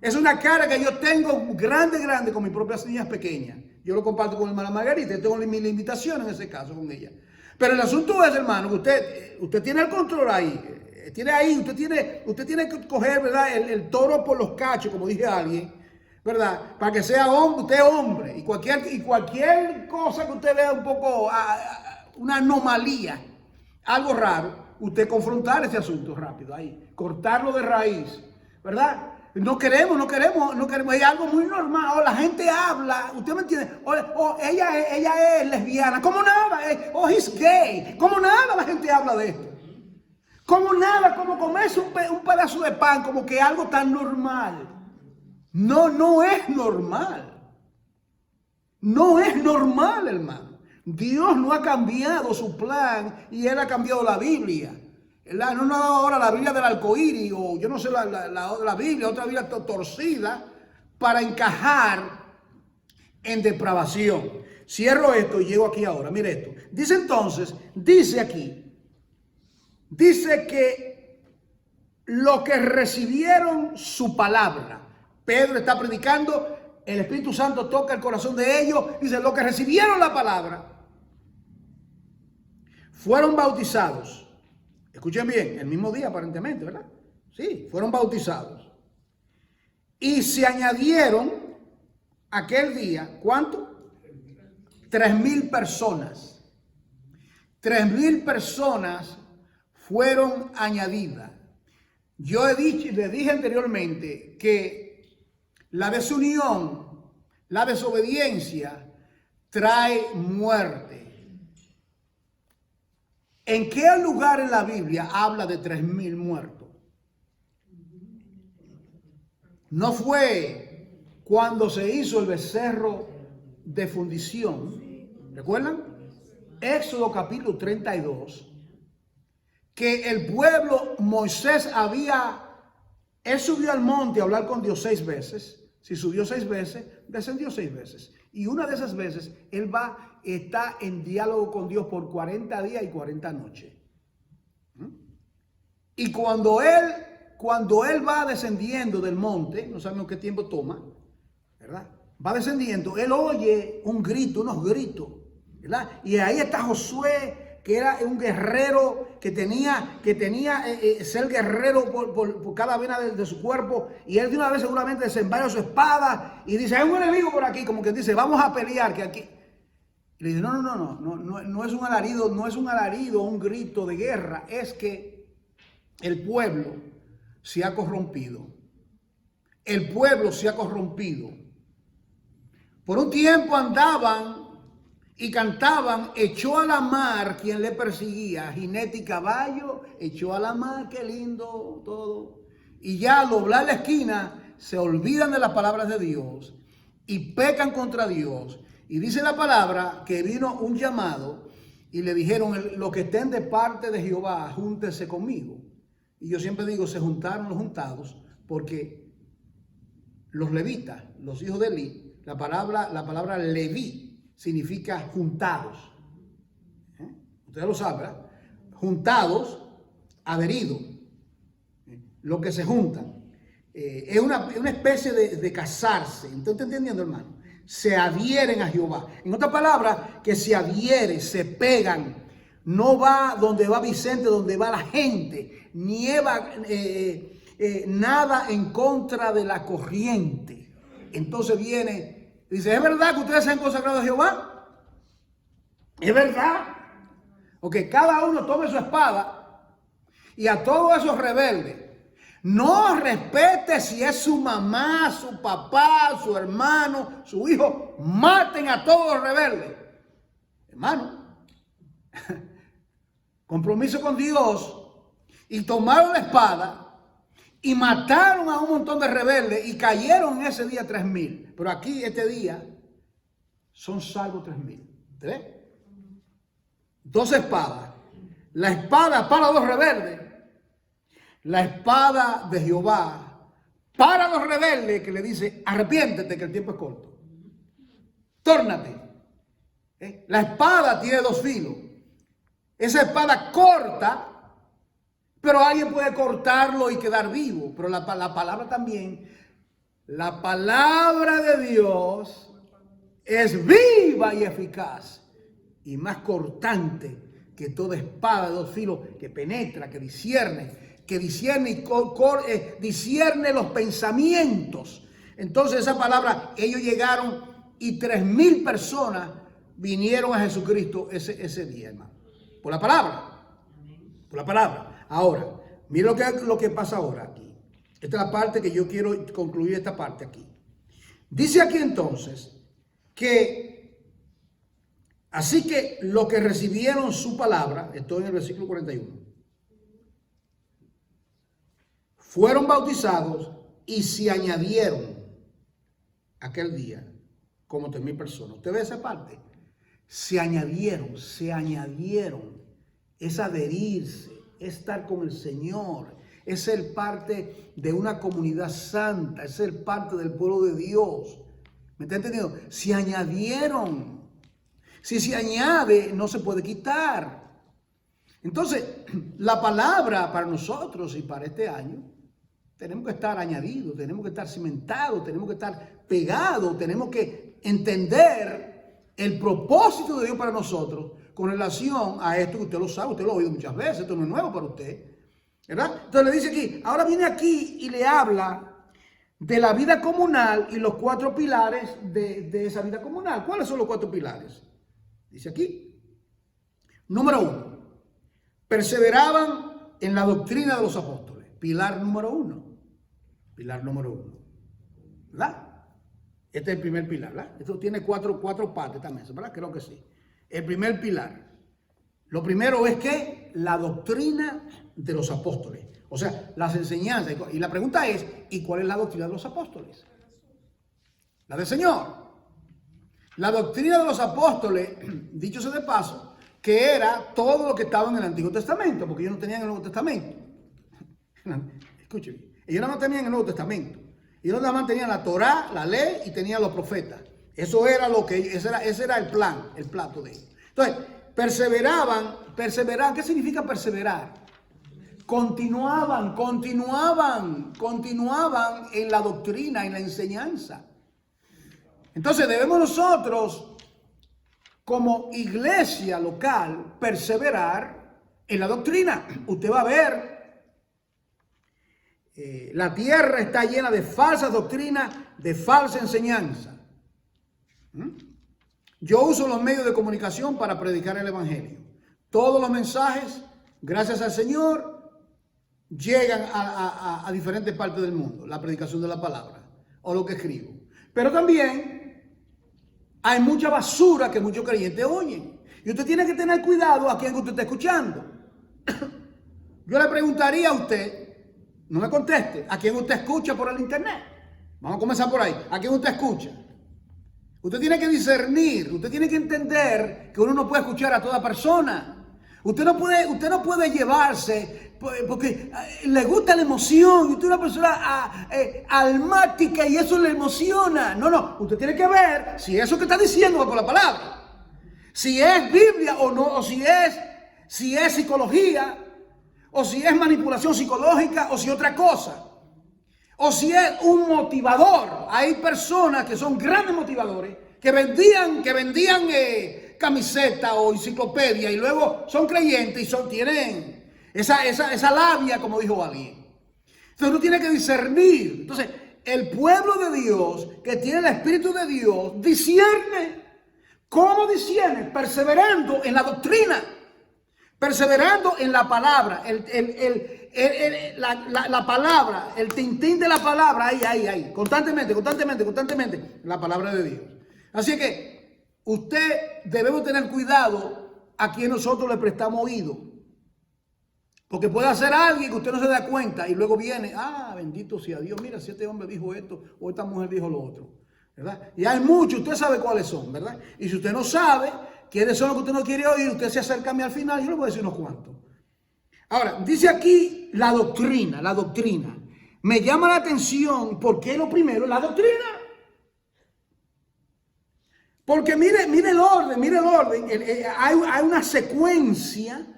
Es una cara que yo tengo grande con mis propias niñas pequeñas. Yo lo comparto con mi hermana Margarita y tengo mi limitación en ese caso con ella. Pero el asunto es, hermano, que usted tiene el control ahí. Usted tiene que coger, ¿verdad? El toro por los cachos, como dije a alguien, ¿verdad? Para que sea hombre, usted es hombre. Y cualquier cosa que usted vea un poco, una anomalía, algo raro, usted confrontar ese asunto rápido ahí, cortarlo de raíz, ¿verdad? No queremos, es algo muy normal. O la gente habla, usted me entiende, o ella es lesbiana, como nada, o es gay, como nada la gente habla de esto. Como nada, como comerse un pedazo de pan, como que algo tan normal. No es normal. No es normal, hermano. Dios no ha cambiado su plan y Él ha cambiado la Biblia. No nos ha dado ahora la Biblia del arcoíris o yo no sé la Biblia, otra Biblia torcida para encajar en depravación. Cierro esto y llego aquí ahora. Mire esto. Dice que lo que recibieron su palabra. Pedro está predicando, el Espíritu Santo toca el corazón de ellos. Dice, lo que recibieron la palabra fueron bautizados. Escuchen bien, el mismo día aparentemente, ¿verdad? Sí, fueron bautizados. Y se añadieron aquel día, ¿cuánto? 3,000 personas. 3,000 personas fueron añadidas. Yo le dije anteriormente que la desunión, la desobediencia trae muerte. ¿En qué lugar en la Biblia habla de 3,000 muertos? No fue cuando se hizo el becerro de fundición. ¿Recuerdan? Éxodo capítulo 32. Que el pueblo, Moisés él subió al monte a hablar con Dios 6 veces. Si subió 6 veces, descendió 6 veces. Y una de esas veces, él está en diálogo con Dios por 40 días y 40 noches. Y cuando él va descendiendo del monte, no sabemos qué tiempo toma, ¿verdad? Va descendiendo, él oye unos gritos, ¿verdad? Y ahí está Josué, que era un guerrero que tenía ser guerrero por cada vena de su cuerpo, y él de una vez seguramente desenvainó su espada y dice, hay un enemigo por aquí, como que dice, vamos a pelear, que aquí. Y le dice, no es un alarido, un grito de guerra, es que el pueblo se ha corrompido. El pueblo se ha corrompido. Por un tiempo andaban y cantaban, echó a la mar quien le perseguía, jinete y caballo, echó a la mar, qué lindo todo. Y ya al doblar la esquina se olvidan de las palabras de Dios y pecan contra Dios. Y dice la palabra que vino un llamado y le dijeron, los que estén de parte de Jehová, júntense conmigo. Y yo siempre digo, se juntaron los juntados porque los levitas, los hijos de Eli, la palabra Leví, significa juntados. Ustedes lo saben, ¿verdad? Juntados, adheridos. Lo que se juntan. Es una especie de casarse. ¿Usted está entendiendo, hermano? Se adhieren a Jehová. En otras palabras, que se adhieren, se pegan. No va donde va Vicente, donde va la gente. Nieva nada en contra de la corriente. Entonces viene... Dice, ¿es verdad que ustedes se han consagrado a Jehová? ¿Es verdad? Ok, cada uno tome su espada y a todos esos rebeldes, No respete si es su mamá, su papá, su hermano, su hijo. Maten a todos los rebeldes. Hermano, compromiso con Dios. Y tomaron la espada y mataron a un montón de rebeldes y cayeron en ese día 3,000. Pero aquí, este día, son salvos 3,000. ¿Ves? 2 espadas. La espada para los rebeldes. La espada de Jehová para los rebeldes, que le dice, arrepiéntete que el tiempo es corto. Tórnate. La espada tiene 2 filos. Esa espada corta, pero alguien puede cortarlo y quedar vivo. Pero la palabra también, la palabra de Dios es viva y eficaz y más cortante que toda espada de 2 filos, que penetra, que discierne y discierne los pensamientos. Entonces esa palabra, ellos llegaron y 3,000 personas vinieron a Jesucristo ese día, hermano. Por la palabra. Por la palabra. Ahora, mira lo que pasa ahora aquí. Esta es la parte que yo quiero concluir, esta parte aquí. Dice aquí entonces que así que los que recibieron su palabra, estoy en el versículo 41, fueron bautizados y se añadieron aquel día como 3,000 personas. ¿Usted ve esa parte? Se añadieron. Es adherirse, es estar con el Señor, es ser parte de una comunidad santa, es ser parte del pueblo de Dios. ¿Me está entendiendo? Se añadieron. Si se añade, no se puede quitar. Entonces, la palabra para nosotros y para este año, tenemos que estar añadidos, tenemos que estar cimentados, tenemos que estar pegados, tenemos que entender el propósito de Dios para nosotros con relación a esto que usted lo sabe, usted lo ha oído muchas veces, esto no es nuevo para usted, ¿verdad? Entonces le dice aquí, ahora viene aquí y le habla de la vida comunal y los 4 pilares de esa vida comunal. ¿Cuáles son los 4 pilares? Dice aquí, número 1, perseveraban en la doctrina de los apóstoles. Pilar número 1. Pilar número 1. ¿Verdad? Este es el primer pilar, ¿verdad? Esto tiene cuatro partes también, ¿verdad? Creo que sí. El primer pilar. Lo primero es que la doctrina de los apóstoles. O sea, las enseñanzas. Y la pregunta es, ¿y cuál es la doctrina de los apóstoles? La del Señor. La doctrina de los apóstoles, dicho sea de paso, que era todo lo que estaba en el Antiguo Testamento, porque ellos no tenían el Nuevo Testamento. Escúcheme, ellos no tenían el Nuevo Testamento. Ellos nada más tenían la Torá, la ley y tenían los profetas. Eso era lo que, ese era el plan, el plato de ellos. Entonces, perseveraban, ¿qué significa perseverar? Continuaban en la doctrina, en la enseñanza. Entonces debemos nosotros, como iglesia local, perseverar en la doctrina. Usted va a ver, la tierra está llena de falsas doctrinas, de falsa enseñanza. Yo uso los medios de comunicación para predicar el evangelio. Todos los mensajes, gracias al Señor, llegan a diferentes partes del mundo, la predicación de la palabra o lo que escribo. Pero también hay mucha basura que muchos creyentes oyen. Y usted tiene que tener cuidado a quien usted está escuchando. Yo le preguntaría a usted, no me conteste, ¿a quién usted escucha por el internet? Vamos a comenzar por ahí. ¿A quién usted escucha? Usted tiene que discernir, usted tiene que entender que uno no puede escuchar a toda persona. Usted no puede llevarse porque le gusta la emoción y usted es una persona almática y eso le emociona. No, usted tiene que ver si eso que está diciendo va por la palabra. Si es Biblia o no, o si es psicología, o si es manipulación psicológica, o si otra cosa. O si es un motivador. Hay personas que son grandes motivadores, que vendían camiseta o enciclopedia y luego son creyentes y tienen esa labia, como dijo alguien. Entonces uno tiene que discernir. Entonces el pueblo de Dios, que tiene el Espíritu de Dios, discierne. ¿Cómo discierne? Perseverando en la doctrina. Perseverando en la palabra, la palabra, el tintín de la palabra, ahí, constantemente, la palabra de Dios. Así que debemos tener cuidado a quien nosotros le prestamos oído. Porque puede hacer alguien que usted no se da cuenta y luego viene, bendito sea Dios, mira, si este hombre dijo esto o esta mujer dijo lo otro, ¿verdad? Y hay muchos, usted sabe cuáles son, ¿verdad? Y si usted no sabe quiénes son los que usted no quiere oír, usted se acerca a mí al final, yo le voy a decir unos cuantos. Ahora, dice aquí la doctrina. Me llama la atención porque lo primero es la doctrina. Porque mire el orden, hay una secuencia.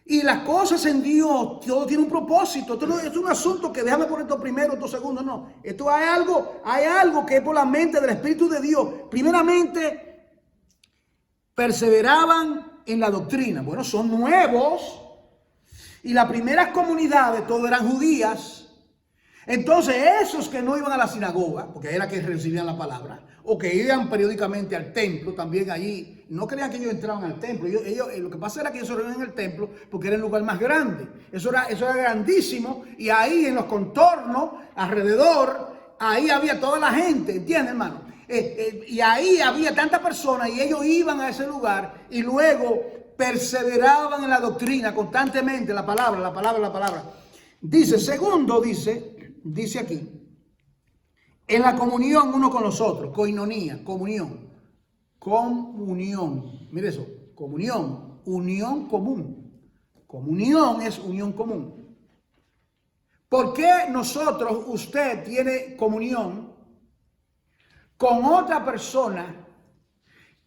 Y las cosas en Dios, todo tiene un propósito. Esto no es un asunto que déjame poner esto primero, esto segundo, no. Esto hay algo que es por la mente del Espíritu de Dios. Primeramente, perseveraban en la doctrina. Bueno, son nuevos. Y las primeras comunidades, todas eran judías. Entonces, esos que no iban a la sinagoga, porque era que recibían la palabra, o que iban periódicamente al templo, también allí, no creían que ellos entraban al templo. Ellos, lo que pasa era que ellos se reunían en el templo porque era el lugar más grande. Eso era grandísimo, y ahí en los contornos, alrededor, ahí había toda la gente, ¿entiendes, hermano? Y ahí había tantas personas y ellos iban a ese lugar y luego perseveraban en la doctrina constantemente, la palabra. Dice, segundo, dice aquí, en la comunión uno con los otros, koinonía, comunión. Mire eso, comunión, unión común. Comunión es unión común. ¿Por qué usted tiene comunión con otra persona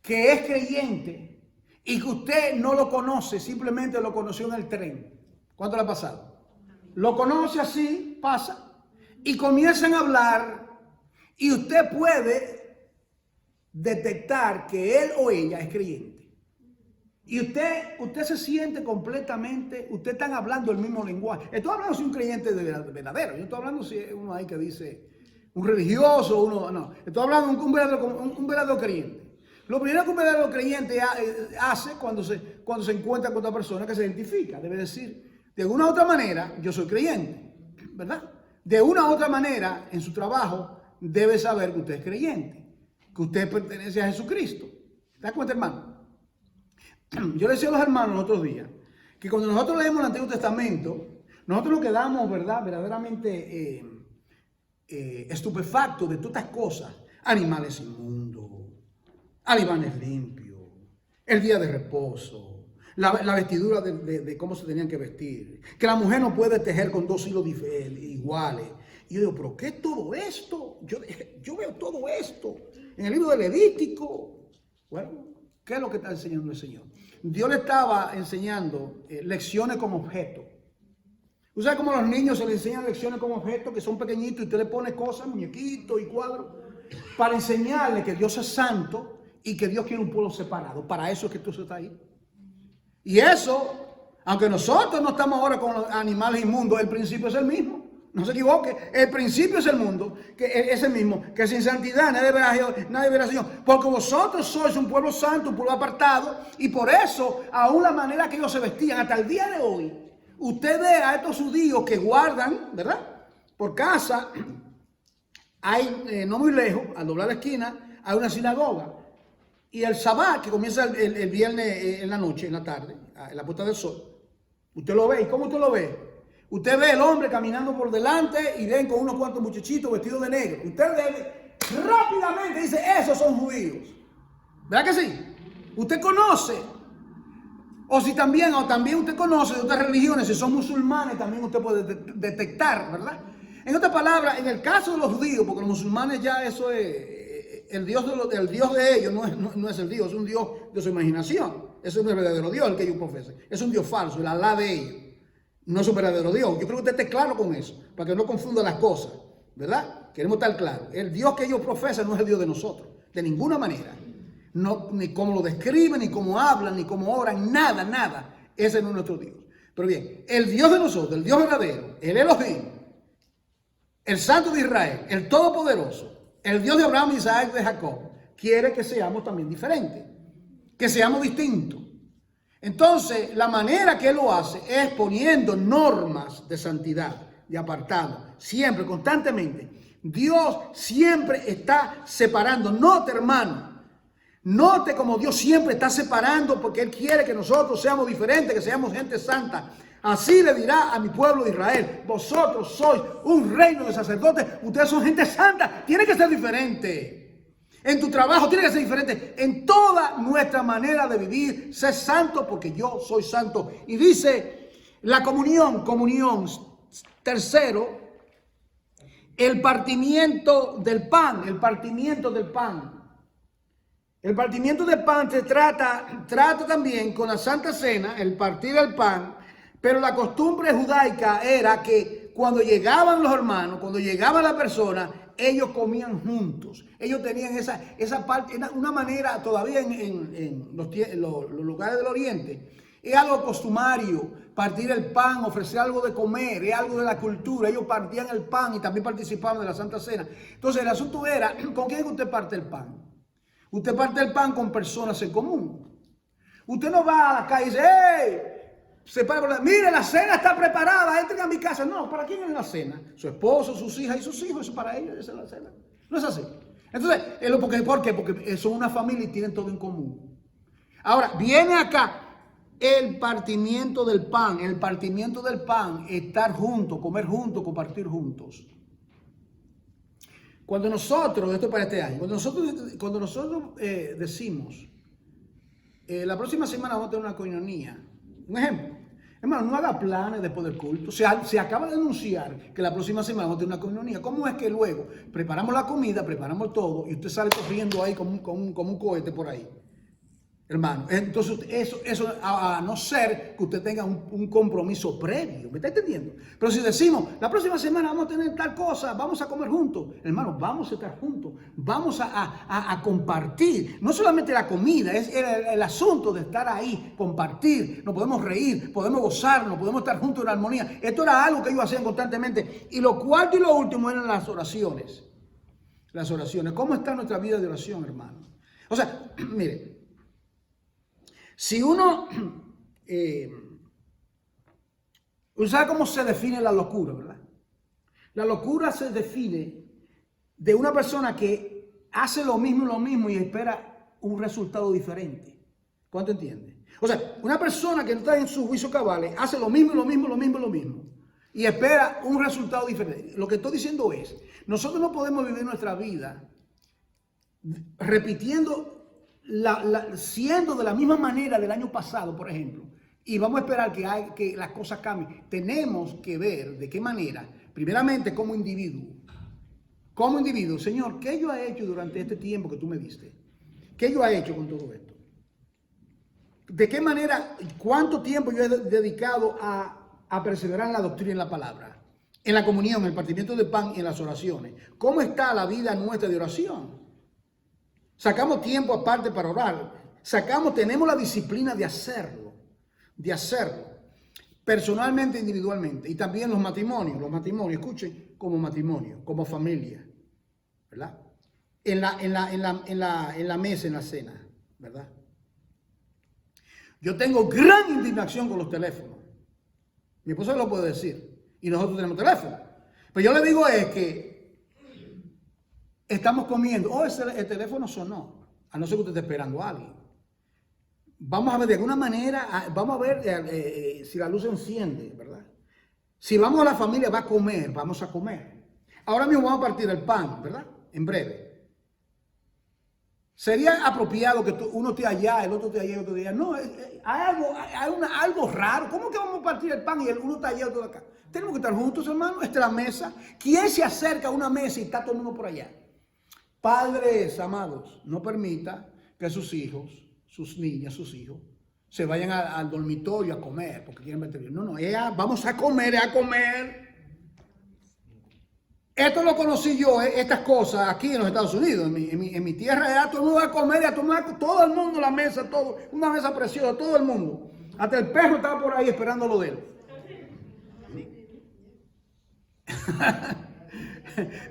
que es creyente y que usted no lo conoce, simplemente lo conoció en el tren? ¿Cuánto le ha pasado? Lo conoce así, pasa, y comienzan a hablar. Y usted puede detectar que él o ella es creyente. Y usted se siente completamente, usted están hablando el mismo lenguaje. Estoy hablando si un creyente verdadero. Yo estoy hablando si es uno ahí que dice, un religioso, no. Estoy hablando de un verdadero creyente. Lo primero que un verdadero creyente hace cuando se encuentra con otra persona que se identifica, debe decir, de una u otra manera, yo soy creyente, ¿verdad? De una u otra manera, en su trabajo, debe saber que usted es creyente, que usted pertenece a Jesucristo. ¿Te das cuenta, hermano? Yo le decía a los hermanos los otros días que cuando nosotros leemos el Antiguo Testamento, nosotros nos quedamos, ¿verdad?, verdaderamente estupefactos de todas estas cosas. Animales inmundos, animales limpios, el día de reposo, la vestidura de cómo se tenían que vestir, que la mujer no puede tejer con dos hilos iguales. Y yo digo, ¿pero qué es todo esto? Yo veo todo esto en el libro de Levítico. Bueno, ¿qué es lo que está enseñando el Señor? Dios le estaba enseñando lecciones como objeto. ¿Usted sabe cómo a los niños se les enseñan lecciones como objeto, que son pequeñitos y usted le pone cosas, muñequitos y cuadros, para enseñarle que Dios es santo y que Dios quiere un pueblo separado? Para eso es que tú estás ahí. Y eso, aunque nosotros no estamos ahora con los animales inmundos, el principio es el mismo. No se equivoque, el principio es el mundo, que es el mismo, que sin santidad nadie verá a Dios, porque vosotros sois un pueblo santo, un pueblo apartado, y por eso, aún la manera que ellos se vestían, hasta el día de hoy, usted ve a estos judíos que guardan, ¿verdad?, por casa, hay, no muy lejos, al doblar la esquina, hay una sinagoga, y el Sabbat, que comienza el viernes en la noche, en la tarde, en la puesta del sol, usted lo ve. ¿Y cómo usted lo ve? Usted ve el hombre caminando por delante y ven con unos cuantos muchachitos vestidos de negro. Usted ve rápidamente, dice, esos son judíos. ¿Verdad que sí? Usted conoce. O también usted conoce de otras religiones, si son musulmanes, también usted puede detectar, ¿verdad? En otras palabras, en el caso de los judíos, porque los musulmanes ya eso es, el Dios de ellos no es el Dios, es un Dios de su imaginación. Ese no es el verdadero Dios el que ellos profesan. Es un Dios falso, el Alá de ellos. No es un verdadero Dios. Yo creo que usted esté claro con eso, para que no confunda las cosas, ¿verdad? Queremos estar claros. El Dios que ellos profesan no es el Dios de nosotros, de ninguna manera. No, ni cómo lo describen, ni cómo hablan, ni cómo oran, nada. Ese no es nuestro Dios. Pero bien, el Dios de nosotros, el Dios verdadero, el Elohim, el Santo de Israel, el Todopoderoso, el Dios de Abraham, Isaac, de Jacob, quiere que seamos también diferentes, que seamos distintos. Entonces, la manera que Él lo hace es poniendo normas de santidad, de apartado, siempre, constantemente. Dios siempre está separando. Note, hermano, note como Dios siempre está separando porque Él quiere que nosotros seamos diferentes, que seamos gente santa. Así le dirá a mi pueblo de Israel: vosotros sois un reino de sacerdotes, ustedes son gente santa, tiene que ser diferente. En tu trabajo tiene que ser diferente. En toda nuestra manera de vivir, sé santo porque yo soy santo. Y dice la comunión, tercero, el partimiento del pan, el partimiento del pan. El partimiento del pan se trata también con la Santa Cena, el partir el pan, pero la costumbre judaica era que cuando llegaban los hermanos, cuando llegaba la persona, ellos comían juntos. Ellos tenían esa parte, una manera todavía en los lugares del Oriente. Es algo costumario, partir el pan, ofrecer algo de comer, es algo de la cultura. Ellos partían el pan y también participaban de la Santa Cena. Entonces el asunto era, ¿con quién usted parte el pan? Usted parte el pan con personas en común. Usted no va a la calle y dice: ¡hey! Mire, la cena está preparada, entren a mi casa. No, ¿para quién es la cena? Su esposo, sus hijas y sus hijos, eso para ellos, esa es la cena. No es así. Entonces, ¿por qué? Porque son una familia y tienen todo en común. Ahora, viene acá el partimiento del pan. El partimiento del pan, estar juntos, comer juntos, compartir juntos. Cuando nosotros, esto es para este año, cuando nosotros decimos, la próxima semana vamos a tener una coinonía. Un ejemplo, hermano, no haga planes después del culto. Se acaba de anunciar que la próxima semana vamos a tener una coinonía. ¿Cómo es que luego preparamos la comida, preparamos todo y usted sale corriendo ahí como un cohete por ahí? Hermano, entonces eso a no ser que usted tenga un compromiso previo, ¿me está entendiendo? Pero si decimos, la próxima semana vamos a tener tal cosa, vamos a comer juntos, hermano, vamos a estar juntos, vamos a compartir, no solamente la comida, es el asunto de estar ahí, compartir, nos podemos reír, podemos gozarnos, podemos estar juntos en armonía. Esto era algo que ellos hacían constantemente. Y lo cuarto y lo último eran las oraciones. Las oraciones. ¿Cómo está nuestra vida de oración, hermano? O sea, mire, si uno, ¿sabe cómo se define la locura, verdad? La locura se define de una persona que hace lo mismo y espera un resultado diferente. ¿Cuánto entiende? O sea, una persona que no está en su juicio cabal hace lo mismo y espera un resultado diferente. Lo que estoy diciendo es, nosotros no podemos vivir nuestra vida repitiendo, siendo de la misma manera del año pasado, por ejemplo, y vamos a esperar que las cosas cambien. Tenemos que ver de qué manera, primeramente como individuo, Señor, ¿qué yo he hecho durante este tiempo que tú me diste? ¿Qué yo he hecho con todo esto? ¿De qué manera, cuánto tiempo yo he dedicado a perseverar en la doctrina y en la palabra? En la comunión, en el partimiento de pan y en las oraciones. ¿Cómo está la vida nuestra de oración? Sacamos tiempo aparte para orar. Tenemos la disciplina de hacerlo. Personalmente, individualmente. Y también los matrimonios, escuchen, como matrimonio, como familia, ¿verdad? En la mesa, en la cena, ¿verdad? Yo tengo gran indignación con los teléfonos. Mi esposa lo puede decir. Y nosotros tenemos teléfono. Pero yo le digo es que estamos comiendo, el teléfono sonó, a no ser que usted esté esperando a alguien. Vamos a ver de alguna manera, vamos a ver si la luz se enciende, ¿verdad? Si vamos a la familia, vamos a comer. Ahora mismo vamos a partir el pan, ¿verdad? En breve. Sería apropiado que uno esté allá, el otro esté allá, el otro esté allá. No, hay algo raro. ¿Cómo que vamos a partir el pan y uno está allá, el otro acá? Tenemos que estar juntos, hermano. Esta es la mesa. ¿Quién se acerca a una mesa y está todo el mundo por allá? Padres amados, no permita que sus hijos, sus niñas, sus hijos, se vayan al dormitorio a comer porque quieren meter bien. No, vamos a comer, Esto lo conocí yo, estas cosas aquí en los Estados Unidos, en mi tierra, todo el mundo va a comer, todo el mundo, la mesa, todo, una mesa preciosa, todo el mundo. Hasta el perro estaba por ahí esperando lo de él.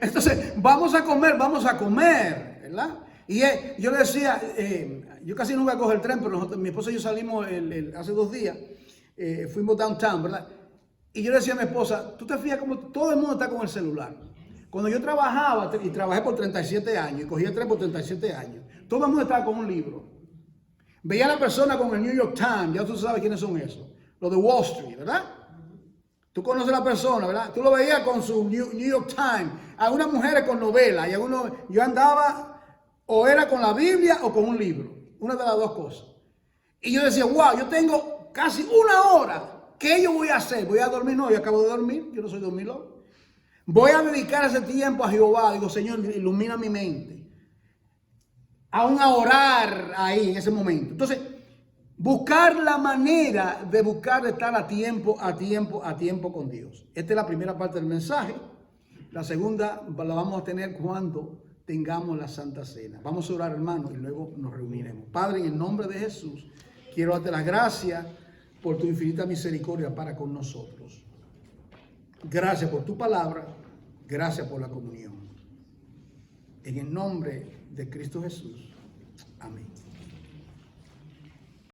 Entonces, vamos a comer, ¿verdad? Y yo le decía, yo casi nunca cojo el tren, pero mi esposa y yo salimos hace 2 días, fuimos downtown, ¿verdad? Y yo le decía a mi esposa, tú te fijas como todo el mundo está con el celular. Cuando yo trabajaba, y trabajé por 37 años, y cogí el tren por 37 años, todo el mundo estaba con un libro. Veía a la persona con el New York Times, ya tú sabes quiénes son esos, los de Wall Street, ¿verdad? Tú conoces a la persona, ¿verdad? Tú lo veías con su New York Times, algunas mujeres con novelas, y algunos, yo andaba o era con la Biblia o con un libro, una de las dos cosas. Y yo decía, wow, yo tengo casi 1 hora. ¿Qué yo voy a hacer? ¿Voy a dormir? No, yo acabo de dormir, yo no soy dormilón. Voy a dedicar ese tiempo a Jehová. Digo, Señor, ilumina mi mente. Aún a orar ahí en ese momento. Entonces, buscar la manera de buscar estar a tiempo con Dios. Esta es la primera parte del mensaje. La segunda la vamos a tener cuando tengamos la Santa Cena. Vamos a orar, hermanos, y luego nos reuniremos. Padre, en el nombre de Jesús, quiero darte las gracias por tu infinita misericordia para con nosotros. Gracias por tu palabra, gracias por la comunión. En el nombre de Cristo Jesús. Amén.